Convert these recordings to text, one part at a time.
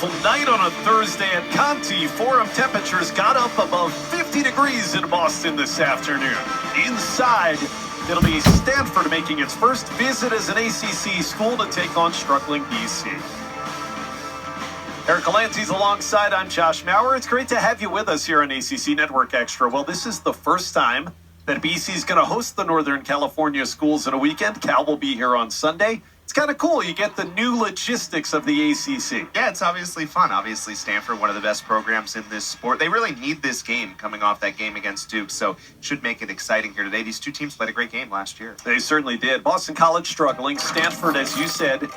beautiful night on a Thursday at Conti. Forum temperatures got up above 50 degrees in Boston this afternoon. Inside, it'll be Stanford making its first visit as an ACC school to take on struggling BC. Eric Galantes alongside. I'm Josh Maurer. It's great to have you with us here on ACC Network Extra. Well, this is the first time that BC is going to host the Northern California schools in a weekend. Cal will be here on Sunday. It's kind of cool. You get the new logistics of the ACC. Yeah, it's obviously fun. Obviously, Stanford, one of the best programs in this sport. They really need this game coming off that game against Duke, so it should make it exciting here today. These two teams played a great game last year. They certainly did. Boston College struggling. Stanford, as you said,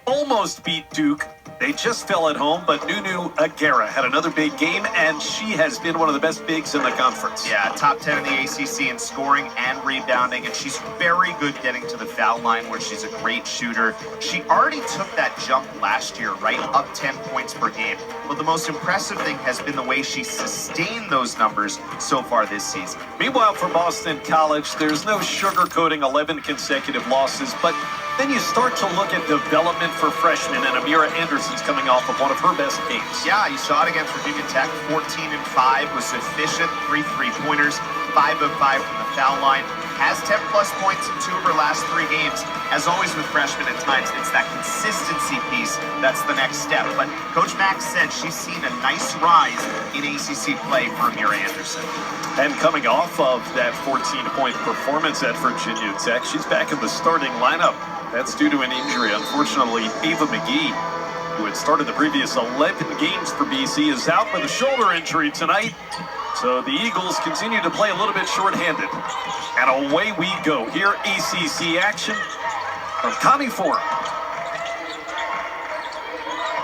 almost beat Duke. They just fell at home, but Nunu Aguera had another big game, and she has been one of the best bigs in the conference. Yeah, top 10 in the ACC in scoring and rebounding, and she's very good getting to the foul line where she's a great shooter. She already took that jump last year, right, up 10 points per game. But the most impressive thing has been the way she sustained those numbers so far this season. Meanwhile, for Boston College, there's no sugarcoating 11 consecutive losses, but then you start to look at development for freshmen, and Amira Anderson's coming off of one of her best games. Yeah, you saw it against Virginia Tech. 14 and 5 was efficient. 3 3-pointers, 5 of 5 from the foul line. Has 10 plus points in 2 of her last 3 games. As always with freshmen at times, it's that consistency piece that's the next step. But Coach Max said she's seen a nice rise in ACC play for Amira Anderson. And coming off of that 14-point performance at Virginia Tech, she's back in the starting lineup. That's due to an injury. Unfortunately, Ava McGee, who had started the previous 11 games for BC, is out with a shoulder injury tonight. So the Eagles continue to play a little bit shorthanded. And away we go. Here, ACC action from Connie Forum.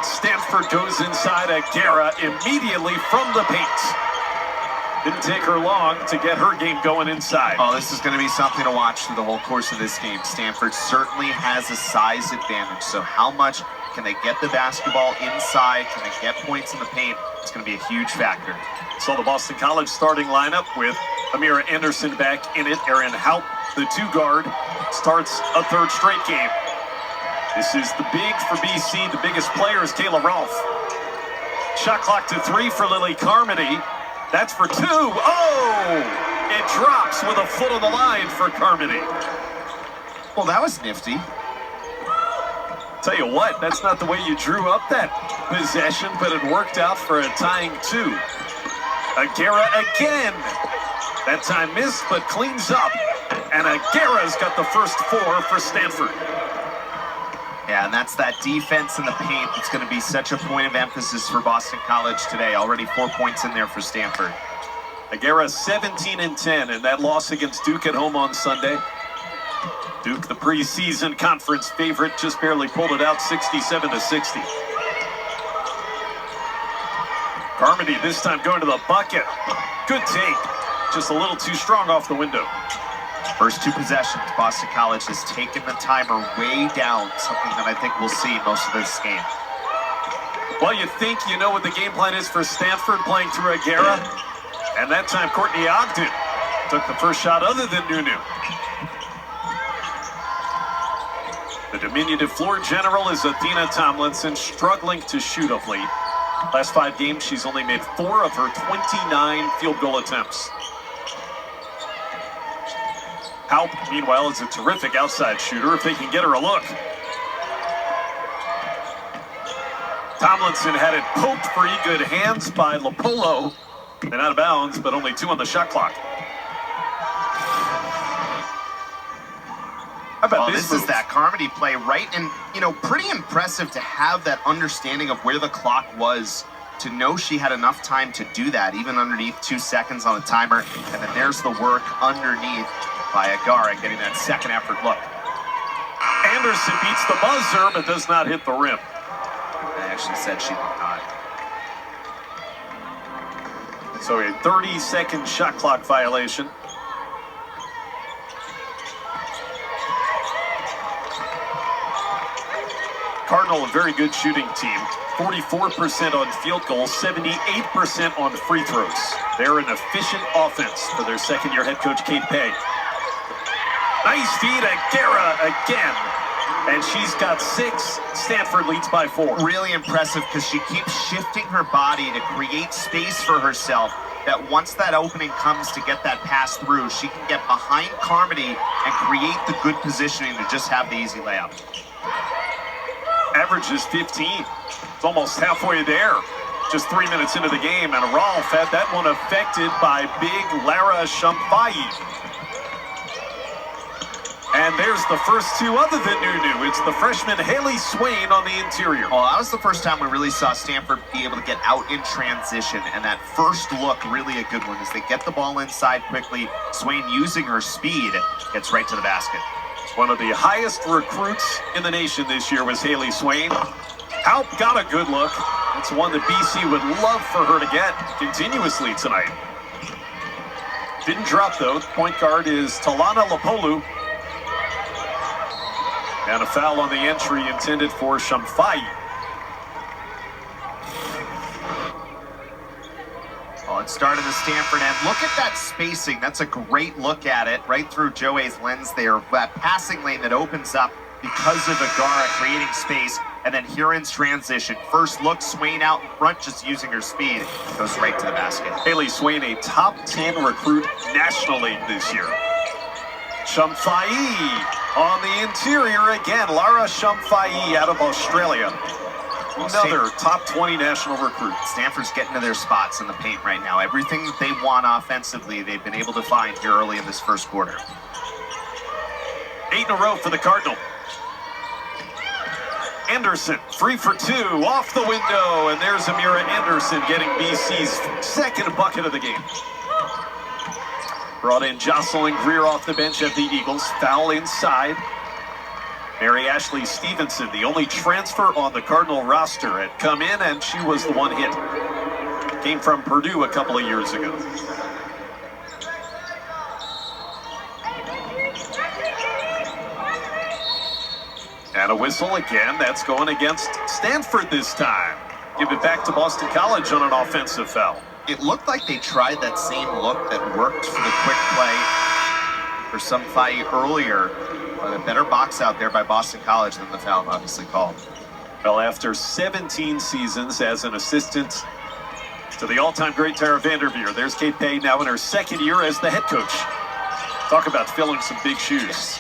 Stanford goes inside Aguera immediately from the paint. Didn't take her long to get her game going inside. Oh, this is going to be something to watch through the whole course of this game. Stanford certainly has a size advantage. So how much can they get the basketball inside? Can they get points in the paint? It's going to be a huge factor. So the Boston College starting lineup with Amira Anderson back in it. Erin Haupt, the 2-guard, starts a third straight game. This is the big for BC. The biggest player is Kayla Rolfe. Shot clock to 3 for Lily Carmody. That's for 2. Oh! It drops with a foot on the line for Carmody. Well, that was nifty. Tell you what, that's not the way you drew up that possession, but it worked out for a tying 2. Aguera again. That time missed, but cleans up. And Aguera's got the first 4 for Stanford. Yeah, and that's that defense in the paint that's going to be such a point of emphasis for Boston College today. Already 4 points in there for Stanford. Aguera 17 and 10 in that loss against Duke at home on Sunday. Duke, the preseason conference favorite, just barely pulled it out 67-60. Carmody this time going to the bucket. Good take. Just a little too strong off the window. First 2 possessions, Boston College has taken the timer way down, something that I think we'll see most of this game. Well, you think you know what the game plan is for Stanford playing through Aguera, and that time Courtney Ogden took the first shot other than Nunu. The diminutive floor general is Athena Tomlinson, struggling to shoot of late. Last 5 games, she's only made 4 of her 29 field goal attempts. Haupt, meanwhile, is a terrific outside shooter if they can get her a look. Tomlinson had it poked for good hands by Lopolo. And out of bounds, but only 2 on the shot clock. How about this is that Carmody play, right? And, you know, pretty impressive to have that understanding of where the clock was, to know she had enough time to do that, even underneath 2 seconds on the timer. And then there's the work underneath by Aguera, getting that second effort look. Anderson beats the buzzer, but does not hit the rim. I actually said she did not. So a 30-second shot clock violation. Cardinal, a very good shooting team. 44% on field goals, 78% on free throws. They're an efficient offense for their second-year head coach, Kate Pay. Nice feed, Aguera again. And she's got 6. Stanford leads by 4. Really impressive because she keeps shifting her body to create space for herself, that once that opening comes to get that pass through, she can get behind Carmody and create the good positioning to just have the easy layup. Average is 15. It's almost halfway there. Just 3 minutes into the game, and Rolf had that one affected by big Lara Shumfai. And there's the first 2 other than Nunu. It's the freshman Haley Swain on the interior. Well, that was the first time we really saw Stanford be able to get out in transition, and that first look, really a good one, as they get the ball inside quickly. Swain, using her speed, gets right to the basket. One of the highest recruits in the nation this year was Haley Swain. Haupt got a good look. It's one that BC would love for her to get continuously tonight. Didn't drop, though. Point guard is Talana Lapolu. And a foul on the entry intended for Shumfai. Well, it started the Stanford end. Look at that spacing. That's a great look at it, right through Joey's lens there. That passing lane that opens up because of Agara creating space. And then here in transition. First look, Swain out in front, just using her speed. Goes right to the basket. Haley Swain, a top 10 recruit National League this year. Shumfai on the interior again. Lara Shumfai out of Australia. Another top 20 national recruit. Stanford's getting to their spots in the paint right now. Everything that they want offensively, they've been able to find here early in this first quarter. 8 in a row for the Cardinal. Anderson, 3 for 2, off the window, and there's Amira Anderson getting BC's second bucket of the game. Brought in Jocelyn Greer off the bench at the Eagles. Foul inside. Mary Ashley Stevenson, the only transfer on the Cardinal roster, had come in, and she was the one hit. Came from Purdue a couple of years ago. And a whistle again. That's going against Stanford this time. Give it back to Boston College on an offensive foul. It looked like they tried that same look that worked for the quick play for Shumfai earlier, but a better box out there by Boston College than the foul obviously called. Well, after 17 seasons as an assistant to the all-time great Tara Vanderveer, there's Kate Pay now in her second year as the head coach. Talk about filling some big shoes.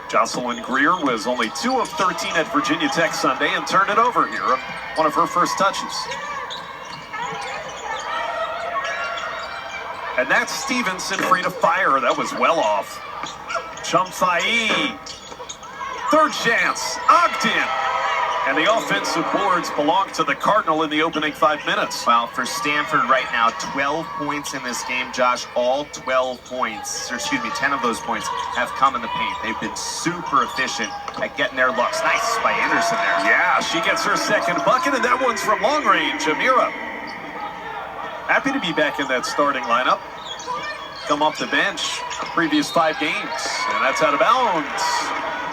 Jocelyn Greer was only 2 of 13 at Virginia Tech Sunday and turned it over here, one of her first touches. And that's Stevenson free to fire. That was well off. Shumfai, third chance, Ogden. And the offensive boards belong to the Cardinal in the opening 5 minutes. Well, for Stanford right now, 12 points in this game, Josh. All 12 points, or excuse me, 10 of those points have come in the paint. They've been super efficient at getting their looks. Nice by Anderson there. Yeah, she gets her second bucket, and that one's from long range. Amira. Happy to be back in that starting lineup. Come off the bench previous 5 games, and that's out of bounds.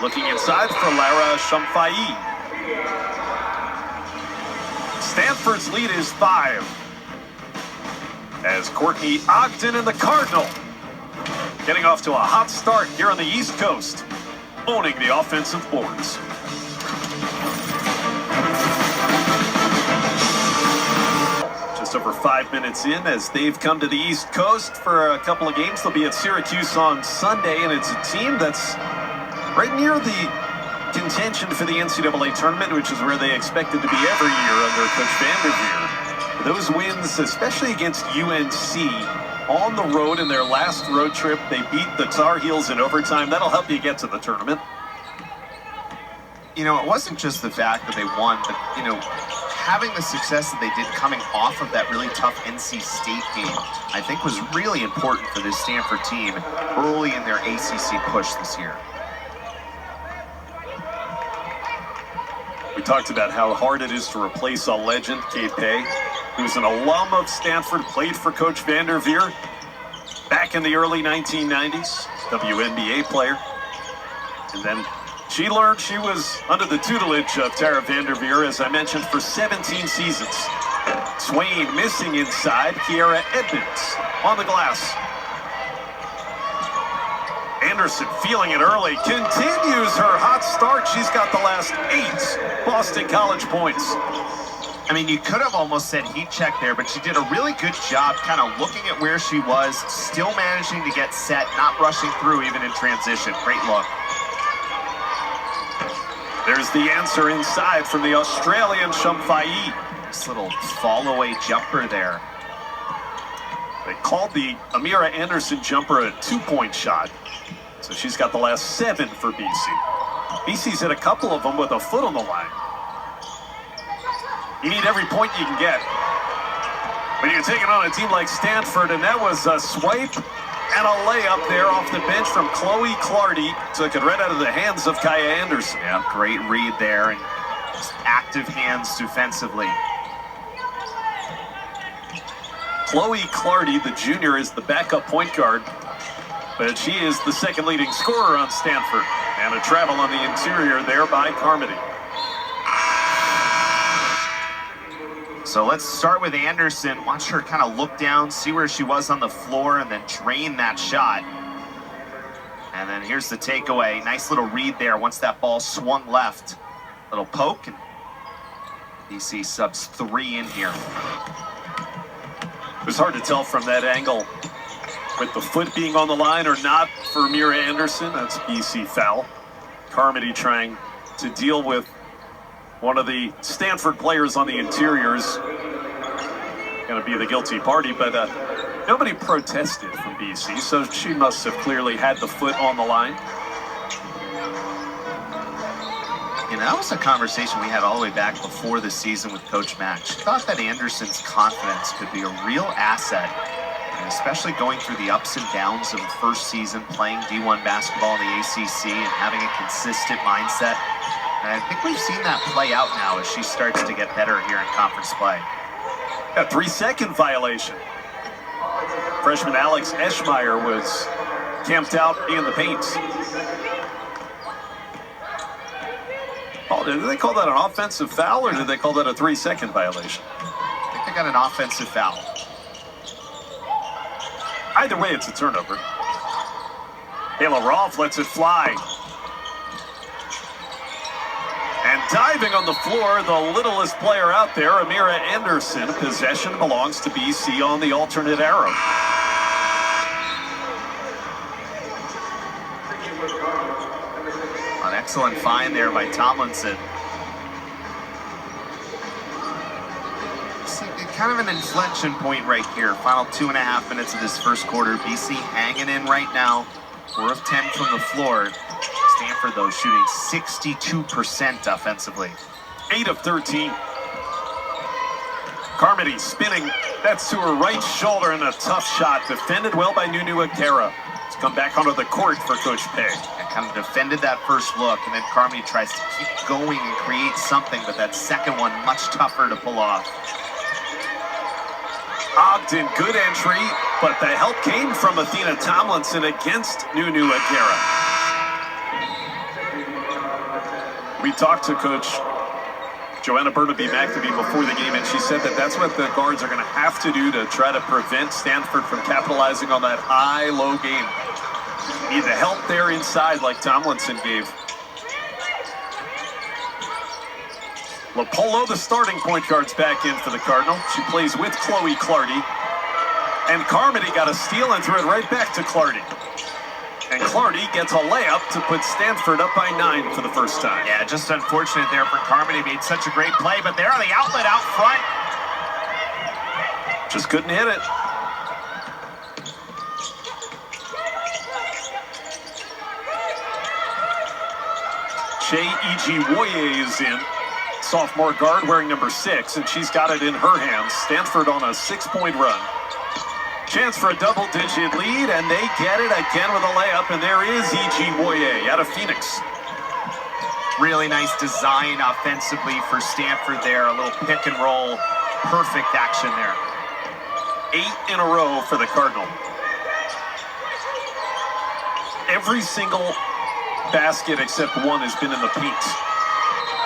Looking inside for Lara Shumfai. Stanford's lead is 5. As Courtney Ogden and the Cardinal getting off to a hot start here on the East Coast, owning the offensive boards. Just over 5 minutes in as they've come to the East Coast for a couple of games. They'll be at Syracuse on Sunday, and it's a team that's right near the contention for the NCAA tournament, which is where they expected to be every year under Coach Vanderveer. Those wins, especially against UNC on the road in their last road trip, they beat the Tar Heels in overtime. That'll help you get to the tournament. You know, it wasn't just the fact that they won, but, you know, having the success that they did coming off of that really tough NC State game, I think was really important for this Stanford team early in their ACC push this year. We talked about how hard it is to replace a legend, Kate Pay, who's an alum of Stanford, played for Coach Vanderveer back in the early 1990s, WNBA player. And then she learned she was under the tutelage of Tara Vanderveer, as I mentioned, for 17 seasons. Swain missing inside, Kiera Edmonds on the glass. Anderson feeling it early, continues her hot start. She's got the last 8 Boston College points. I mean, you could have almost said heat check there, but she did a really good job kind of looking at where she was, still managing to get set, not rushing through even in transition. Great look. There's the answer inside from the Australian Shumfai. This little fall-away jumper there. They called the Amira Anderson jumper a 2-point shot. So she's got the last 7 for BC. BC's hit a couple of them with a foot on the line. You need every point you can get when you're taking on a team like Stanford, and that was a swipe and a layup there off the bench from Chloe Clardy. Took it right out of the hands of Kaya Anderson. Yeah, great read there, and just active hands defensively. Chloe Clardy, the junior, is the backup point guard, but she is the second leading scorer on Stanford. And a travel on the interior there by Carmody. So let's start with Anderson. Watch her kind of look down, see where she was on the floor, and then drain that shot. And then here's the takeaway. Nice little read there once that ball swung left. Little poke, and BC subs 3 in here. It was hard to tell from that angle with the foot being on the line or not for Amira Anderson. That's BC foul. Carmody trying to deal with one of the Stanford players on the interiors. Going to be the guilty party, but nobody protested from BC, so she must have clearly had the foot on the line. You know, that was a conversation we had all the way back before the season with Coach Mack. She thought that Anderson's confidence could be a real asset, and especially going through the ups and downs of the first season, playing D1 basketball in the ACC and having a consistent mindset. And I think we've seen that play out now as she starts to get better here in conference play. A 3-second violation. Freshman Alex Eschmeyer was camped out in the paint. Oh, did they call that an offensive foul, or did they call that a 3-second violation? I think they got an offensive foul. Either way, it's a turnover. Kayla Rolfe lets it fly. And diving on the floor, the littlest player out there, Amira Anderson. Possession belongs to BC on the alternate arrow. An excellent find there by Tomlinson. See, kind of an inflection point right here. Final 2.5 minutes of this first quarter. BC hanging in right now. 4 of 10 from the floor. Stanford, though, shooting 62% offensively. 8 of 13. Carmody spinning. That's to her right shoulder, and a tough shot. Defended well by Nunu Agera. It's come back onto the court for Coach Pei. And kind of defended that first look, and then Carmody tries to keep going and create something, but that second one much tougher to pull off. Ogden, good entry, but the help came from Athena Tomlinson against Nunu Agera. We talked to Coach Joanna Burnaby-McNamee before the game, and she said that that's what the guards are going to have to do to try to prevent Stanford from capitalizing on that high-low game. Need the help there inside like Tomlinson gave. Lapolo, the starting point guard's back in for the Cardinal. She plays with Chloe Clardy. And Carmody got a steal and threw it right back to Clardy. And Clardy gets a layup to put Stanford up by 9 for the first time. Yeah, just unfortunate there for Carmody. Made such a great play, but there on the outlet out front. Just couldn't hit it. Shea Ijiwoye is in. Sophomore guard wearing number 6, and she's got it in her hands. Stanford on a 6-point run. Chance for a double-digit lead, and they get it again with a layup, and there is Ijiwoye out of Phoenix. Really nice design offensively for Stanford there. A little pick and roll. Perfect action there. 8 in a row for the Cardinal. Every single basket except one has been in the paint.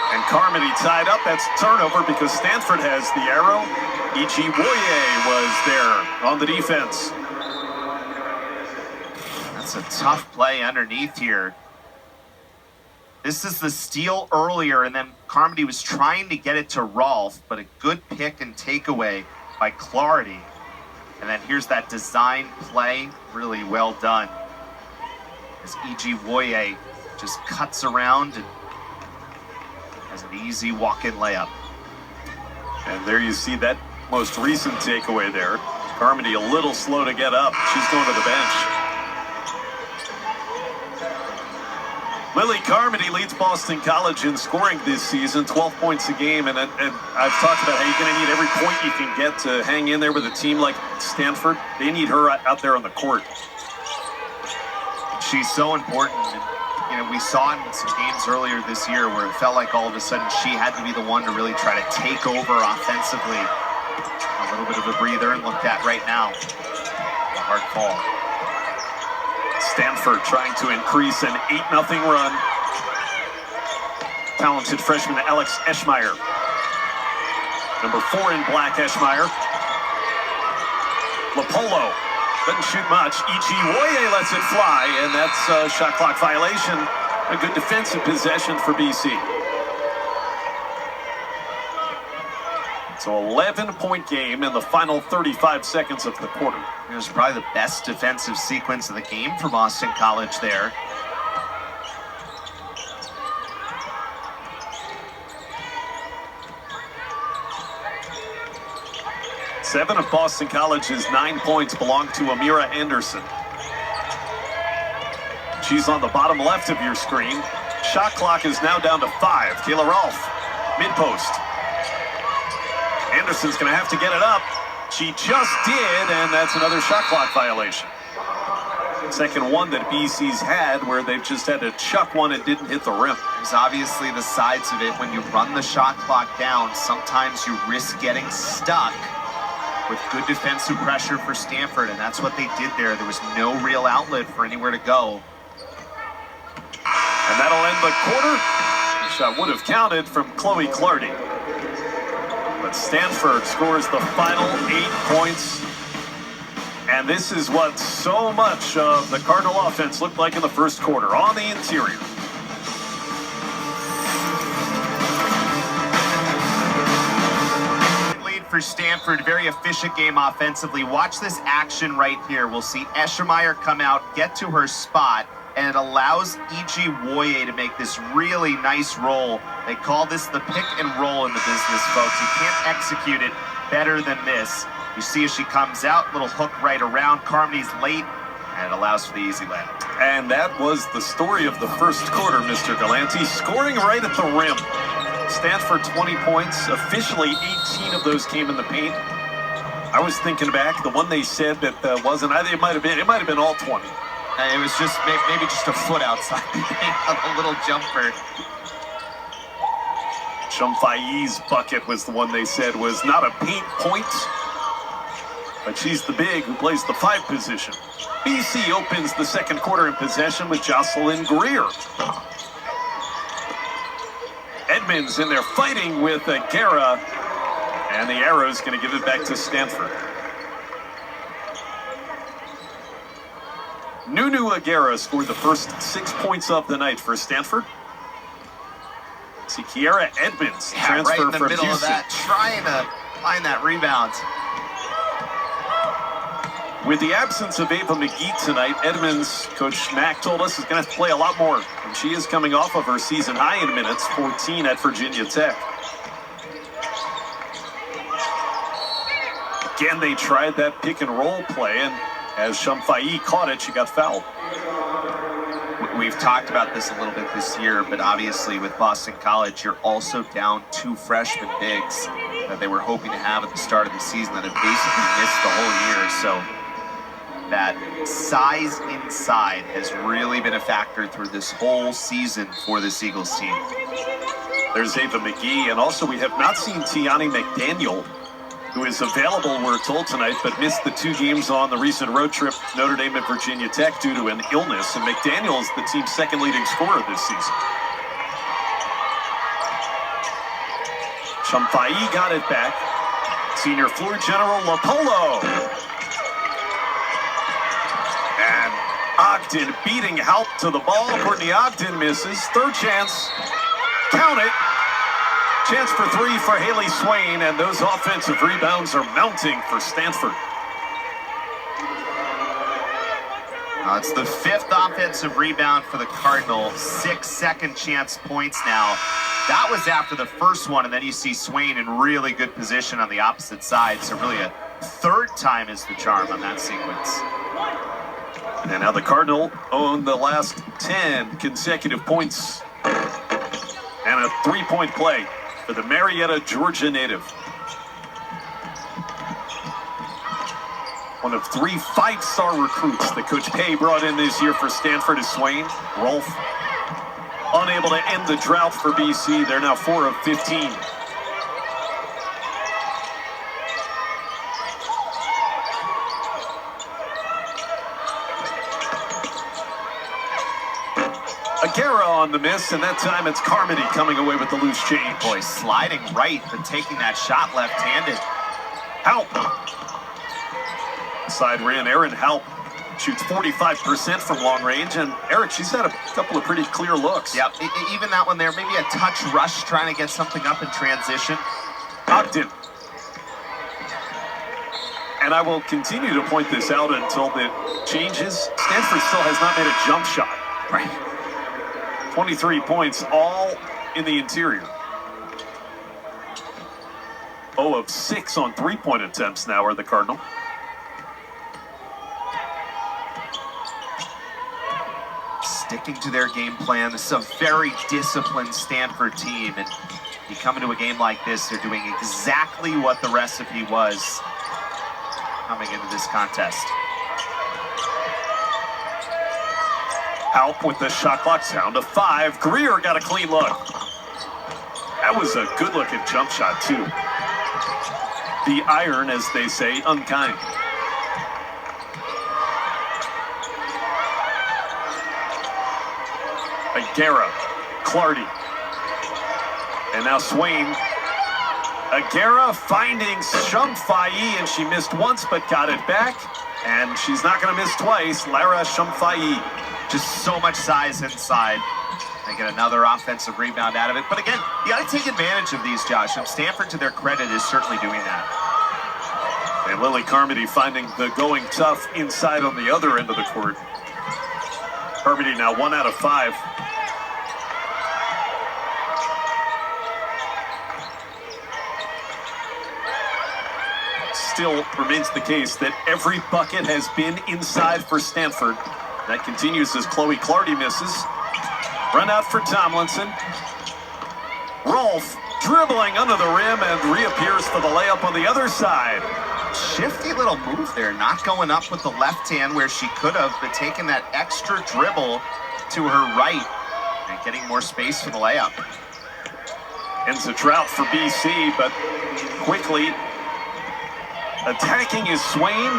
And Carmody tied up. That's turnover because Stanford has the arrow. Ijiwoye was there on the defense. It's a tough play underneath here. This is the steal earlier, and then Carmody was trying to get it to Rolfe, but a good pick and takeaway by Clardy. And then here's that design play, really well done. As E.G. Woye just cuts around and has an easy walk-in layup. And there you see that most recent takeaway there. Carmody a little slow to get up. She's going to the bench. Lily Carmody leads Boston College in scoring this season, 12 points a game. And I've talked about how you're going to need every point you can get to hang in there with a team like Stanford. They need her out there on the court. She's so important. You know, we saw in some games earlier this year where it felt like all of a sudden she had to be the one to really try to take over offensively. A little bit of a breather, and looked at right now. A hard fall. Stanford trying to increase an 8-0 run. Talented freshman Alex Eschmeyer. Number 4 in black, Eschmeyer. Lapolo doesn't shoot much. E.G. Woye lets it fly, and that's a shot clock violation. A good defensive possession for BC. So 11-point game in the final 35 seconds of the quarter. It was probably the best defensive sequence of the game for Boston College there. Seven of Boston College's 9 points belong to Amira Anderson. She's on the bottom left of your screen. Shot clock is now down to 5. Kayla Rolfe, mid-post. Anderson's going to have to get it up. She just did, and that's another shot clock violation. Second one that BC's had where they've just had to chuck one and didn't hit the rim. There's obviously the sides of it. When you run the shot clock down, sometimes you risk getting stuck with good defensive pressure for Stanford, and that's what they did there. There was no real outlet for anywhere to go. And that'll end the quarter. The shot would have counted from Chloe Clardy. But Stanford scores the final 8 points. And this is what so much of the Cardinal offense looked like in the first quarter on the interior. Lead for Stanford, very efficient game offensively. Watch this action right here. We'll see Eschmeyer come out, get to her spot, and it allows E.G. Woye to make this really nice roll. They call this the pick and roll in the business, folks. You can't execute it better than this. You see as she comes out, little hook right around. Carmody's late, and it allows for the easy layup. And that was the story of the first quarter, Mr. Galanti, scoring right at the rim. Stanford 20 points, officially 18 of those came in the paint. I was thinking back, the one they said that wasn't, it might have been all 20. It was just maybe just a foot outside a little jumper. Shumfai's bucket was the one they said was not a paint point, but she's the big who plays the 5 position. BC opens the second quarter in possession with Jocelyn Greer. Edmonds in there fighting with Guerra, and the Arrow's going to give it back to Stanford. Nunu Aguera scored the first 6 points of the night for Stanford. See Kiara Edmonds transfer right in the from middle Houston. of that, trying to find that rebound. With the absence of Ava McGee tonight, Edmonds, Coach Mack told us, is going to have to play a lot more. And she is coming off of her season high in minutes, 14 at Virginia Tech. Again, they tried that pick and roll play, and as Shumfai caught it, she got fouled. We've talked about this a little bit this year, but obviously with Boston College, you're also down 2 freshman bigs that they were hoping to have at the start of the season that have basically missed the whole year. So that size inside has really been a factor through this whole season for this Eagles team. There's Ava McGee, and also we have not seen Tiani McDaniel, who is available, we're told, tonight, but missed the 2 games on the recent road trip, Notre Dame and Virginia Tech, due to an illness. And McDaniel is the team's second leading scorer this season. Shumfai got it back. Senior floor general Lapolo. And Ogden beating Halp to the ball. Courtney Ogden misses. Third chance. Count it. Chance for three for Haley Swain, and those offensive rebounds are mounting for Stanford. It's the fifth offensive rebound for the Cardinal. 6 second chance points now. That was after the first one, and then you see Swain in really good position on the opposite side. So really a third time is the charm on that sequence. And now the Cardinal own the last 10 consecutive points. And a three-point play for the Marietta, Georgia native. One of 3 5-star recruits that Coach Pay brought in this year for Stanford is Swain. Rolfe unable to end the drought for BC. They're now 4 of 15. Aguera on the miss, and that time it's Carmody coming away with the loose change. Boy, sliding right, but taking that shot left-handed. Halp. Side rim, Aaron Halp shoots 45% from long range, and Eric, she's had a couple of pretty clear looks. Yep, even that one there, maybe a touch rush trying to get something up in transition. Ogden. And I will continue to point this out until it changes. Stanford still has not made a jump shot. Right. 23 points, all in the interior. 0 of 6 on three-point attempts now are the Cardinal. Sticking to their game plan. This is a very disciplined Stanford team, and you come into a game like this, they're doing exactly what the recipe was coming into this contest. Halp with the shot clock down to 5. Greer got a clean look. That was a good-looking jump shot, too. The iron, as they say, unkind. Aguera, Clardy, and now Swain. Aguera finding Shumfai, and she missed once but got it back, and she's not going to miss twice. Lara Shumfai. Just so much size inside. They get another offensive rebound out of it. But again, you got to take advantage of these, Josh. And Stanford, to their credit, is certainly doing that. And Lily Carmody finding the going tough inside on the other end of the court. Carmody now 1 out of 5. Still remains the case that every bucket has been inside for Stanford. That continues as Chloe Clardy misses. Run out for Tomlinson. Rolfe dribbling under the rim and reappears for the layup on the other side. Shifty little move there, not going up with the left hand where she could have, but taking that extra dribble to her right and getting more space for the layup. Ends a drought for BC, but quickly attacking is Swain.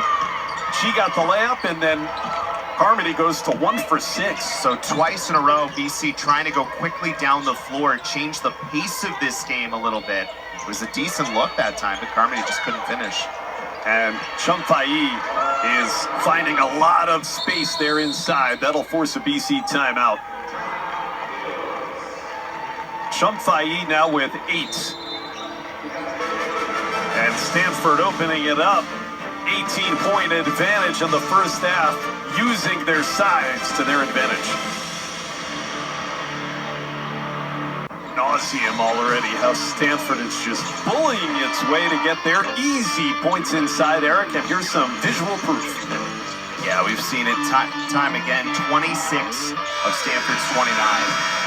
She got the layup, and then Carmody goes to 1 for 6. So twice in a row, BC trying to go quickly down the floor, change the pace of this game a little bit. It was a decent look that time, but Carmody just couldn't finish. And Shumfai is finding a lot of space there inside. That'll force a BC timeout. Shumfai now with 8. And Stanford opening it up. 18-point advantage in the first half, using their size to their advantage. Nauseum already how Stanford is just bullying its way to get their easy points inside, Eric, and here's some visual proof. Yeah, we've seen it time again. 26 of Stanford's 29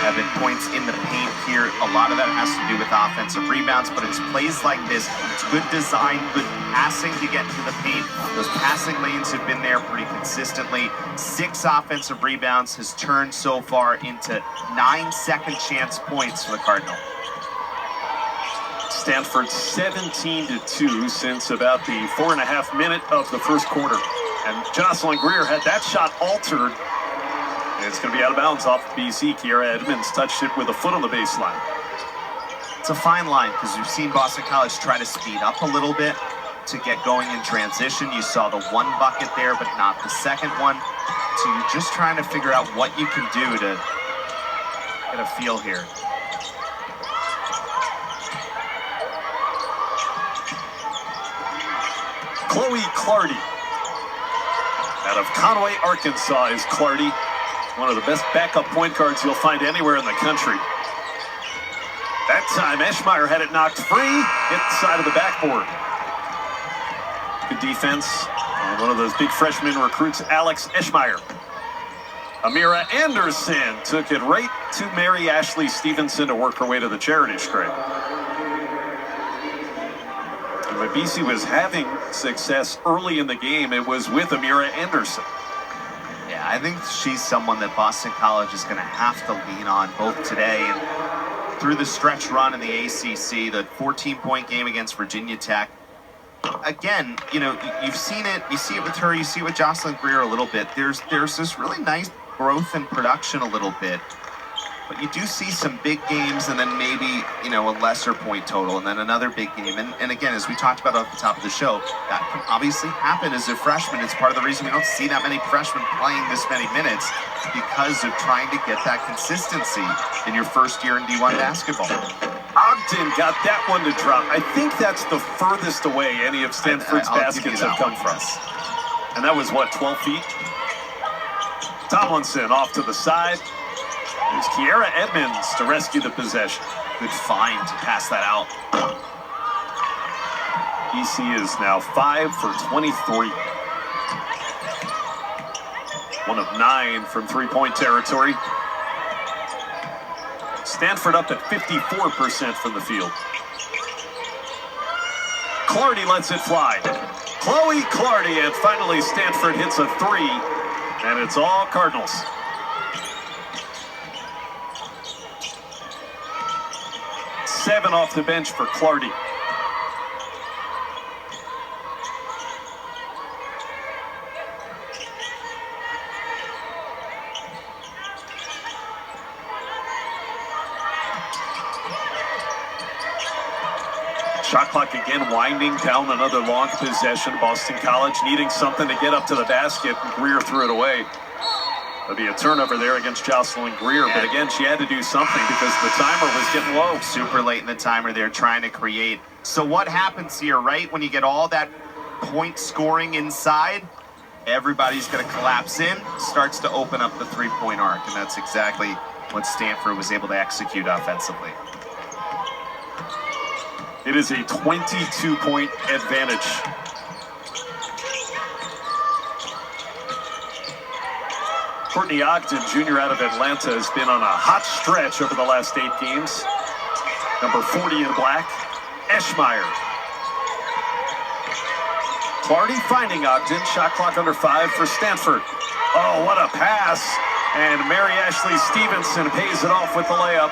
have been points in the paint here. A lot of that has to do with offensive rebounds, but it's plays like this. It's good design, good passing to get into the paint. Those passing lanes have been there pretty consistently. 6 offensive rebounds has turned so far into 9 second chance points for the Cardinal. Stanford 17-2 since about the 4.5 minute of the first quarter. And Jocelyn Greer had that shot altered. And it's going to be out of bounds off BC. Kiara Edmonds touched it with a foot on the baseline. It's a fine line because you've seen Boston College try to speed up a little bit to get going in transition. You saw the one bucket there, but not the second one. So you're just trying to figure out what you can do to get a feel here. Chloe Clardy out of Conway, Arkansas is Clardy. One of the best backup point guards you'll find anywhere in the country. That time, Eschmeyer had it knocked free, hit the side of the backboard. Good defense. And one of those big freshman recruits, Alex Eschmeyer. Amira Anderson took it right to Mary Ashley Stevenson to work her way to the charity stripe. And when BC was having success early in the game, it was with Amira Anderson. Yeah, I think she's someone that Boston College is going to have to lean on both today and through the stretch run in the ACC, the 14-point game against Virginia Tech. Again, you know, you've seen it. You see it with her. You see it with Jocelyn Greer a little bit. There's this really nice growth in production a little bit. But you do see some big games and then maybe, you know, a lesser point total and then another big game. And again, as we talked about at the top of the show, that can obviously happen as a freshman. It's part of the reason we don't see that many freshmen playing this many minutes because of trying to get that consistency in your first year in D1 basketball. Ogden got that one to drop. I think that's the furthest away any of Stanford's baskets have come from. And that was, what, 12 feet? Tomlinson off to the side. There's Kiera Edmonds to rescue the possession. Good find to pass that out. BC is now 5 for 23. 1 of 9 from three-point territory. Stanford up at 54% from the field. Clardy lets it fly. Chloe Clardy, and finally Stanford hits a three, and it's all Cardinals. Seven off the bench for Clardy. Shot clock again winding down, another long possession. Boston College needing something to get up to the basket. Greer threw it away. There'll be a turnover there against Jocelyn Greer, but again, she had to do something because the timer was getting low. Super late in the timer there, trying to create. So what happens here, right? When you get all that point scoring inside, everybody's going to collapse in, starts to open up the three-point arc, and that's exactly what Stanford was able to execute offensively. It is a 22-point advantage. Courtney Ogden, junior out of Atlanta, has been on a hot stretch over the last 8 games. Number 40 in black, Eschmeyer. Clardy finding Ogden. Shot clock under 5 for Stanford. Oh, what a pass. And Mary Ashley Stevenson pays it off with the layup.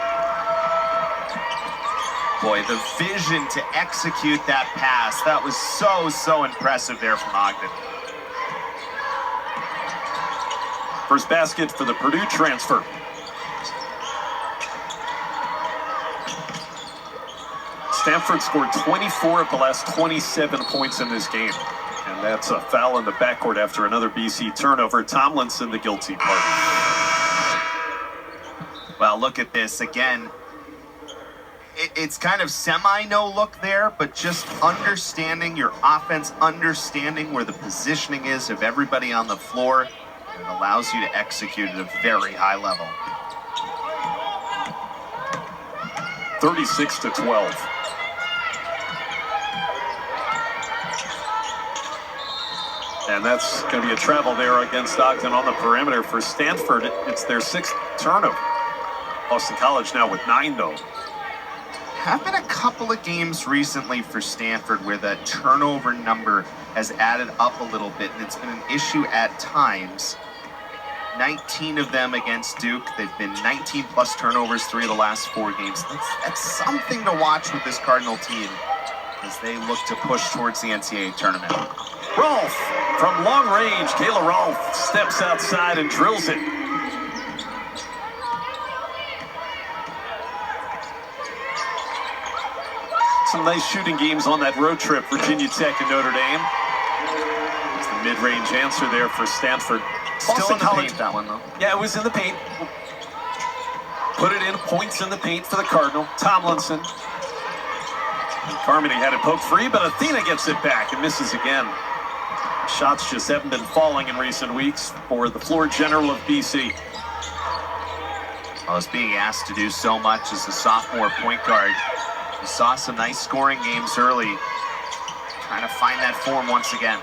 Boy, the vision to execute that pass, that was so impressive there from Ogden. First basket for the Purdue transfer. Stanford scored 24 of the last 27 points in this game. And that's a foul in the backcourt after another BC turnover. Tomlinson, the guilty party. Well, look at this again. It's kind of semi-no look there, but just understanding your offense, understanding where the positioning is of everybody on the floor, it allows you to execute at a very high level. 36-12. And that's going to be a travel there against Ogden on the perimeter for Stanford. It's their 6th turnover. Boston College now with 9, though. Have been a couple of games recently for Stanford where the turnover number has added up a little bit, and it's been an issue at times. 19 of them against Duke. They've been 19-plus turnovers 3 of the last 4 games. That's something to watch with this Cardinal team as they look to push towards the NCAA tournament. Rolfe from long range. Kayla Rolfe steps outside and drills it. Some nice shooting games on that road trip, Virginia Tech and Notre Dame. It's the mid-range answer there for Stanford. Still in the paint, that one, though. Yeah, it was in the paint. Put it in, points in the paint for the Cardinal. Tomlinson. And Carmody had it poked free, but Athena gets it back and misses again. Shots just haven't been falling in recent weeks for the floor general of BC. Well, he's being asked to do so much as a sophomore point guard. You saw some nice scoring games early. Trying to find that form once again.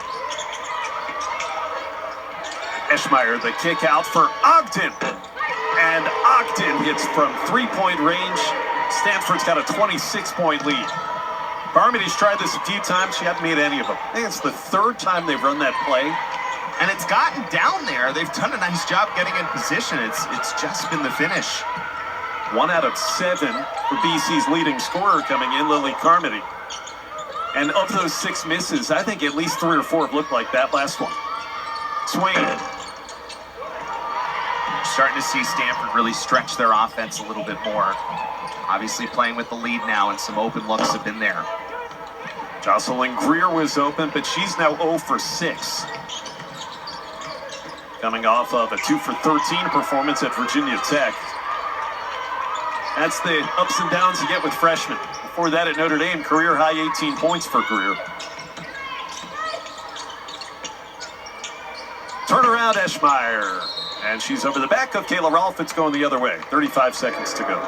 Eschmeyer, the kick out for Ogden. And Ogden hits from three-point range. Stanford's got a 26-point lead. Carmody's tried this a few times. She hasn't made any of them. I think it's the third time they've run that play. And it's gotten down there. They've done a nice job getting in position. It's just been the finish. 1 out of 7 for BC's leading scorer coming in, Lily Carmody. And of those 6 misses, I think at least 3 or 4 have looked like that last one. Swain. Starting to see Stanford really stretch their offense a little bit more. Obviously playing with the lead now, and some open looks have been there. Jocelyn Greer was open, but she's now 0 for 6. Coming off of a 2 for 13 performance at Virginia Tech. That's the ups and downs you get with freshmen. Before that at Notre Dame, career high 18 points for Greer. Turnaround Eschmeyer. And she's over the back of Kayla Rolfe. It's going the other way. 35 seconds to go.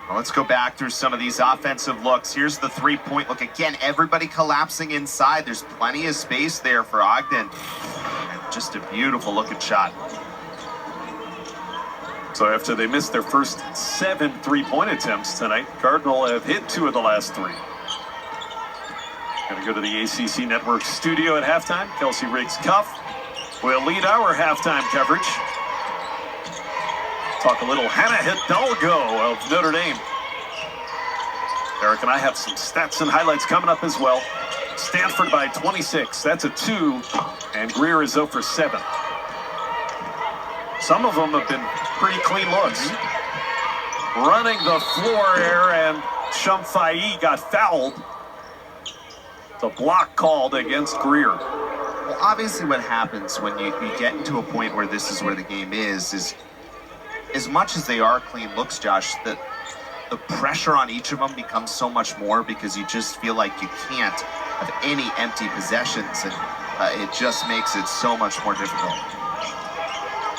Well, let's go back through some of these offensive looks. Here's the three-point look. Again, everybody collapsing inside. There's plenty of space there for Ogden. And just a beautiful looking shot. So after they missed their first 7 three-point attempts tonight, Cardinal have hit 2 of the last 3. Going to go to the ACC Network studio at halftime. Kelsey Riggs-Cuff will lead our halftime coverage. Talk a little Hannah Hidalgo of Notre Dame. Eric and I have some stats and highlights coming up as well. Stanford by 26. That's a 2. And Greer is 0 for 7. Some of them have been pretty clean looks. Running the floor here, and Shumfai got fouled. The block called against Greer. Well, obviously what happens when you get into a point where this is where the game is as much as they are clean looks, Josh, that the pressure on each of them becomes so much more because you just feel like you can't have any empty possessions, and it just makes it so much more difficult.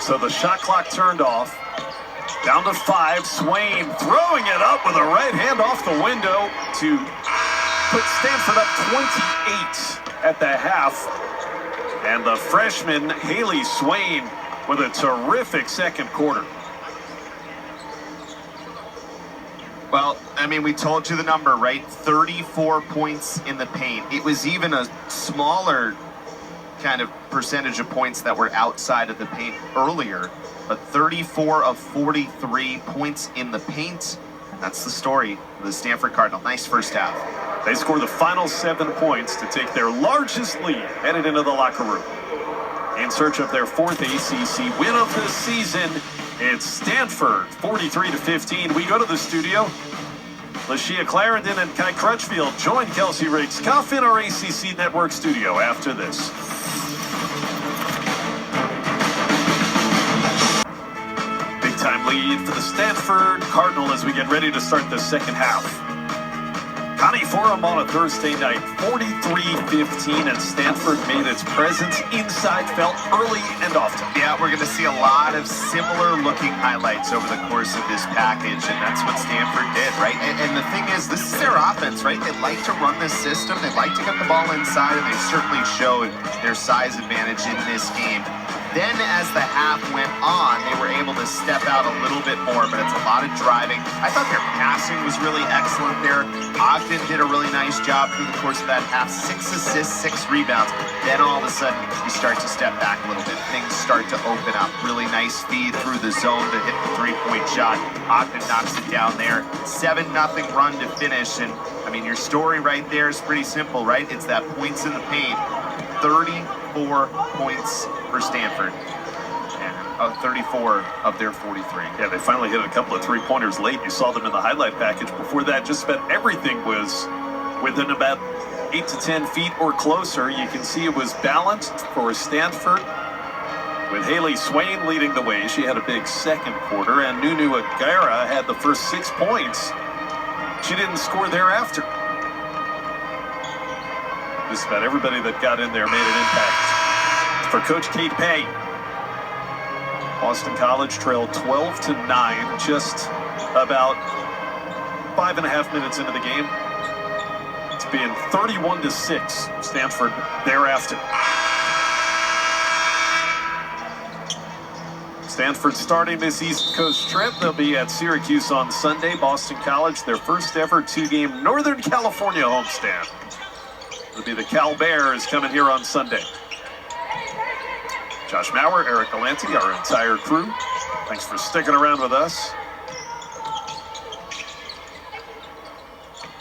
So the shot clock turned off. Down to 5. Swain throwing it up with a right hand off the window to put Stanford up 28 at the half. And the freshman, Haley Swain, with a terrific second quarter. Well, I mean, we told you the number, right? 34 points in the paint. It was even a smaller kind of percentage of points that were outside of the paint earlier, but 34 of 43 points in the paint. That's the story of the Stanford Cardinal. Nice first half. They score the final 7 points to take their largest lead headed into the locker room. In search of their 4th ACC win of the season, it's Stanford 43-15. We go to the studio. Lashia Clarendon and Kai Crutchfield join Kelsey Riggs-Cuff in our ACC Network studio after this. Big time lead for the Stanford Cardinal as we get ready to start the second half. Connie Forum on a Thursday night, 43-15, and Stanford made its presence inside felt early and often. Yeah, we're going to see a lot of similar looking highlights over the course of this package, and that's what Stanford did, right? And the thing is, this is their offense, right? They like to run this system, they like to get the ball inside, and they certainly showed their size advantage in this game. Then as the half went on, they were able to step out a little bit more, but it's a lot of driving. I thought their passing was really excellent there. Ogden did a really nice job through the course of that half. 6 assists, 6 rebounds. Then all of a sudden, you start to step back a little bit. Things start to open up. Really nice feed through the zone to hit the three-point shot. Ogden knocks it down there. 7-0 run to finish. And, I mean, your story right there is pretty simple, right? It's that points in the paint. 34 points for Stanford. And 34 of their 43. Yeah, they finally hit a couple of three-pointers late. You saw them in the highlight package. Before that, just about everything was within about 8 to 10 feet or closer. You can see it was balanced for Stanford, with Haley Swain leading the way. She had a big second quarter, and Nunu Agara had the first 6 points. She didn't score thereafter. Just about everybody that got in there made an impact. For Coach Kate Pay, Boston College trailed 12-9, just about 5.5 minutes into the game. It's been 31-6. Stanford thereafter. Stanford starting this East Coast trip. They'll be at Syracuse on Sunday. Boston College, their first ever 2-game Northern California homestand. It'll be the Cal Bears coming here on Sunday. Josh Maurer, Eric Galante, our entire crew. Thanks for sticking around with us.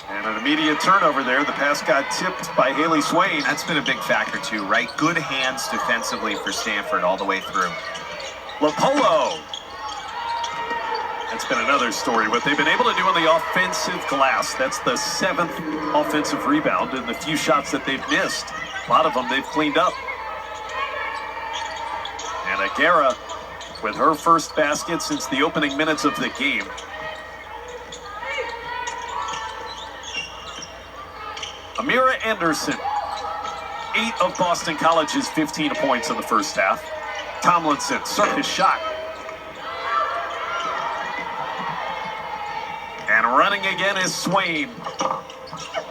And an immediate turnover there. The pass got tipped by Haley Swain. That's been a big factor too, right? Good hands defensively for Stanford all the way through. LaPolo. That's been another story. What they've been able to do on the offensive glass. That's the 7th offensive rebound in the few shots that they've missed. A lot of them they've cleaned up. And Agara with her first basket since the opening minutes of the game. Amira Anderson, 8 of Boston College's 15 points in the first half. Tomlinson, circus shot. And running again is Swain.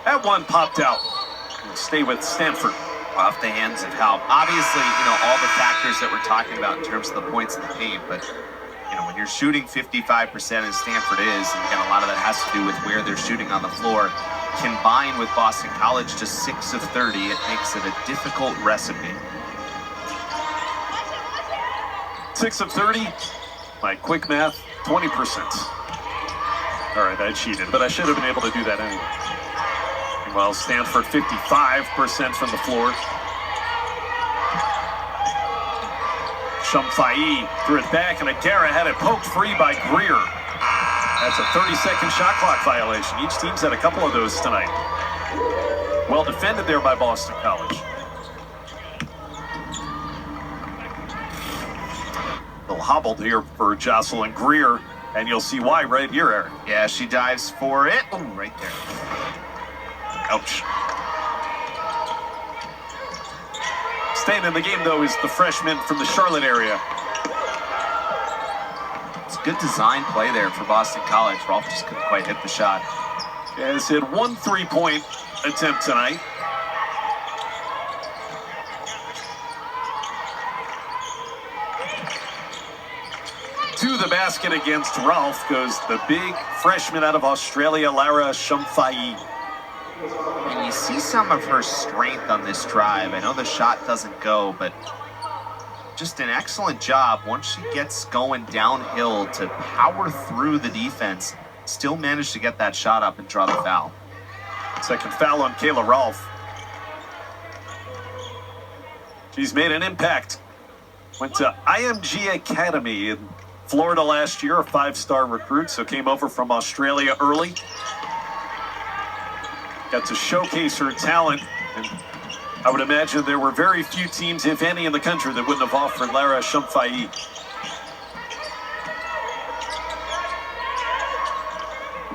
That one popped out. We'll stay with Stanford. Off the hands of help. Obviously, all the factors that we're talking about in terms of the points in the paint, but, when you're shooting 55% as Stanford is, and again, a lot of that has to do with where they're shooting on the floor, combined with Boston College just 6 of 30, it makes it a difficult recipe. 6 of 30, my quick math, 20%. All right, I cheated, but I should have been able to do that anyway. Meanwhile, Stanford 55% from the floor. Shumfai threw it back, and Agara had it poked free by Greer. That's a 30-second shot clock violation. Each team's had a couple of those tonight. Well defended there by Boston College. A little hobbled here for Jocelyn Greer, and you'll see why right here, Eric. Yeah, she dives for it. Oh, right there. Ouch. Staying in the game, though, is the freshman from the Charlotte area. It's good design play there for Boston College. Rolf just couldn't quite hit the shot. Has hit 1 3-point attempt tonight. To the basket against Ralph goes the big freshman out of Australia, Lara Shumfai. And you see some of her strength on this drive. I know the shot doesn't go, but just an excellent job once she gets going downhill to power through the defense. Still managed to get that shot up and draw the foul. Second foul on Kayla Rolfe. She's made an impact. Went to IMG Academy in Florida last year, a 5-star recruit, so came over from Australia early. Got to showcase her talent, and I would imagine there were very few teams, if any, in the country that wouldn't have offered Lara Shumfai.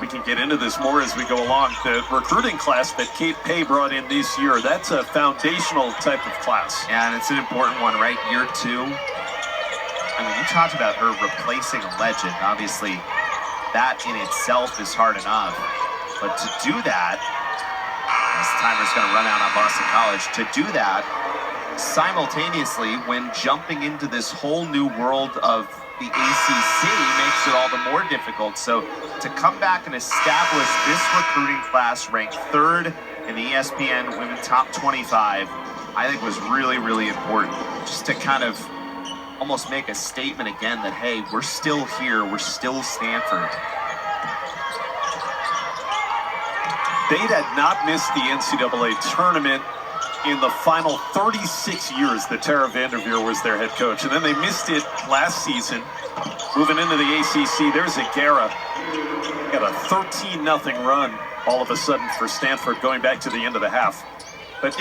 We can get into this more as we go along. The recruiting class that Kate Pay brought in this year, that's a foundational type of class. Yeah, and it's an important one, right? Year 2. I mean, you talked about her replacing a legend. Obviously, that in itself is hard enough. But to do that, this timer's going to run out on Boston College. To do that simultaneously when jumping into this whole new world of the ACC makes it all the more difficult. So to come back and establish this recruiting class ranked 3rd in the ESPN Women Top 25, I think was really, really important. Just to kind of almost make a statement again that, hey, we're still here, we're still Stanford. They had not missed the NCAA tournament in the final 36 years that Tara Vanderveer was their head coach. And then they missed it last season. Moving into the ACC, there's Agara. Got a 13-0 run all of a sudden for Stanford going back to the end of the half. But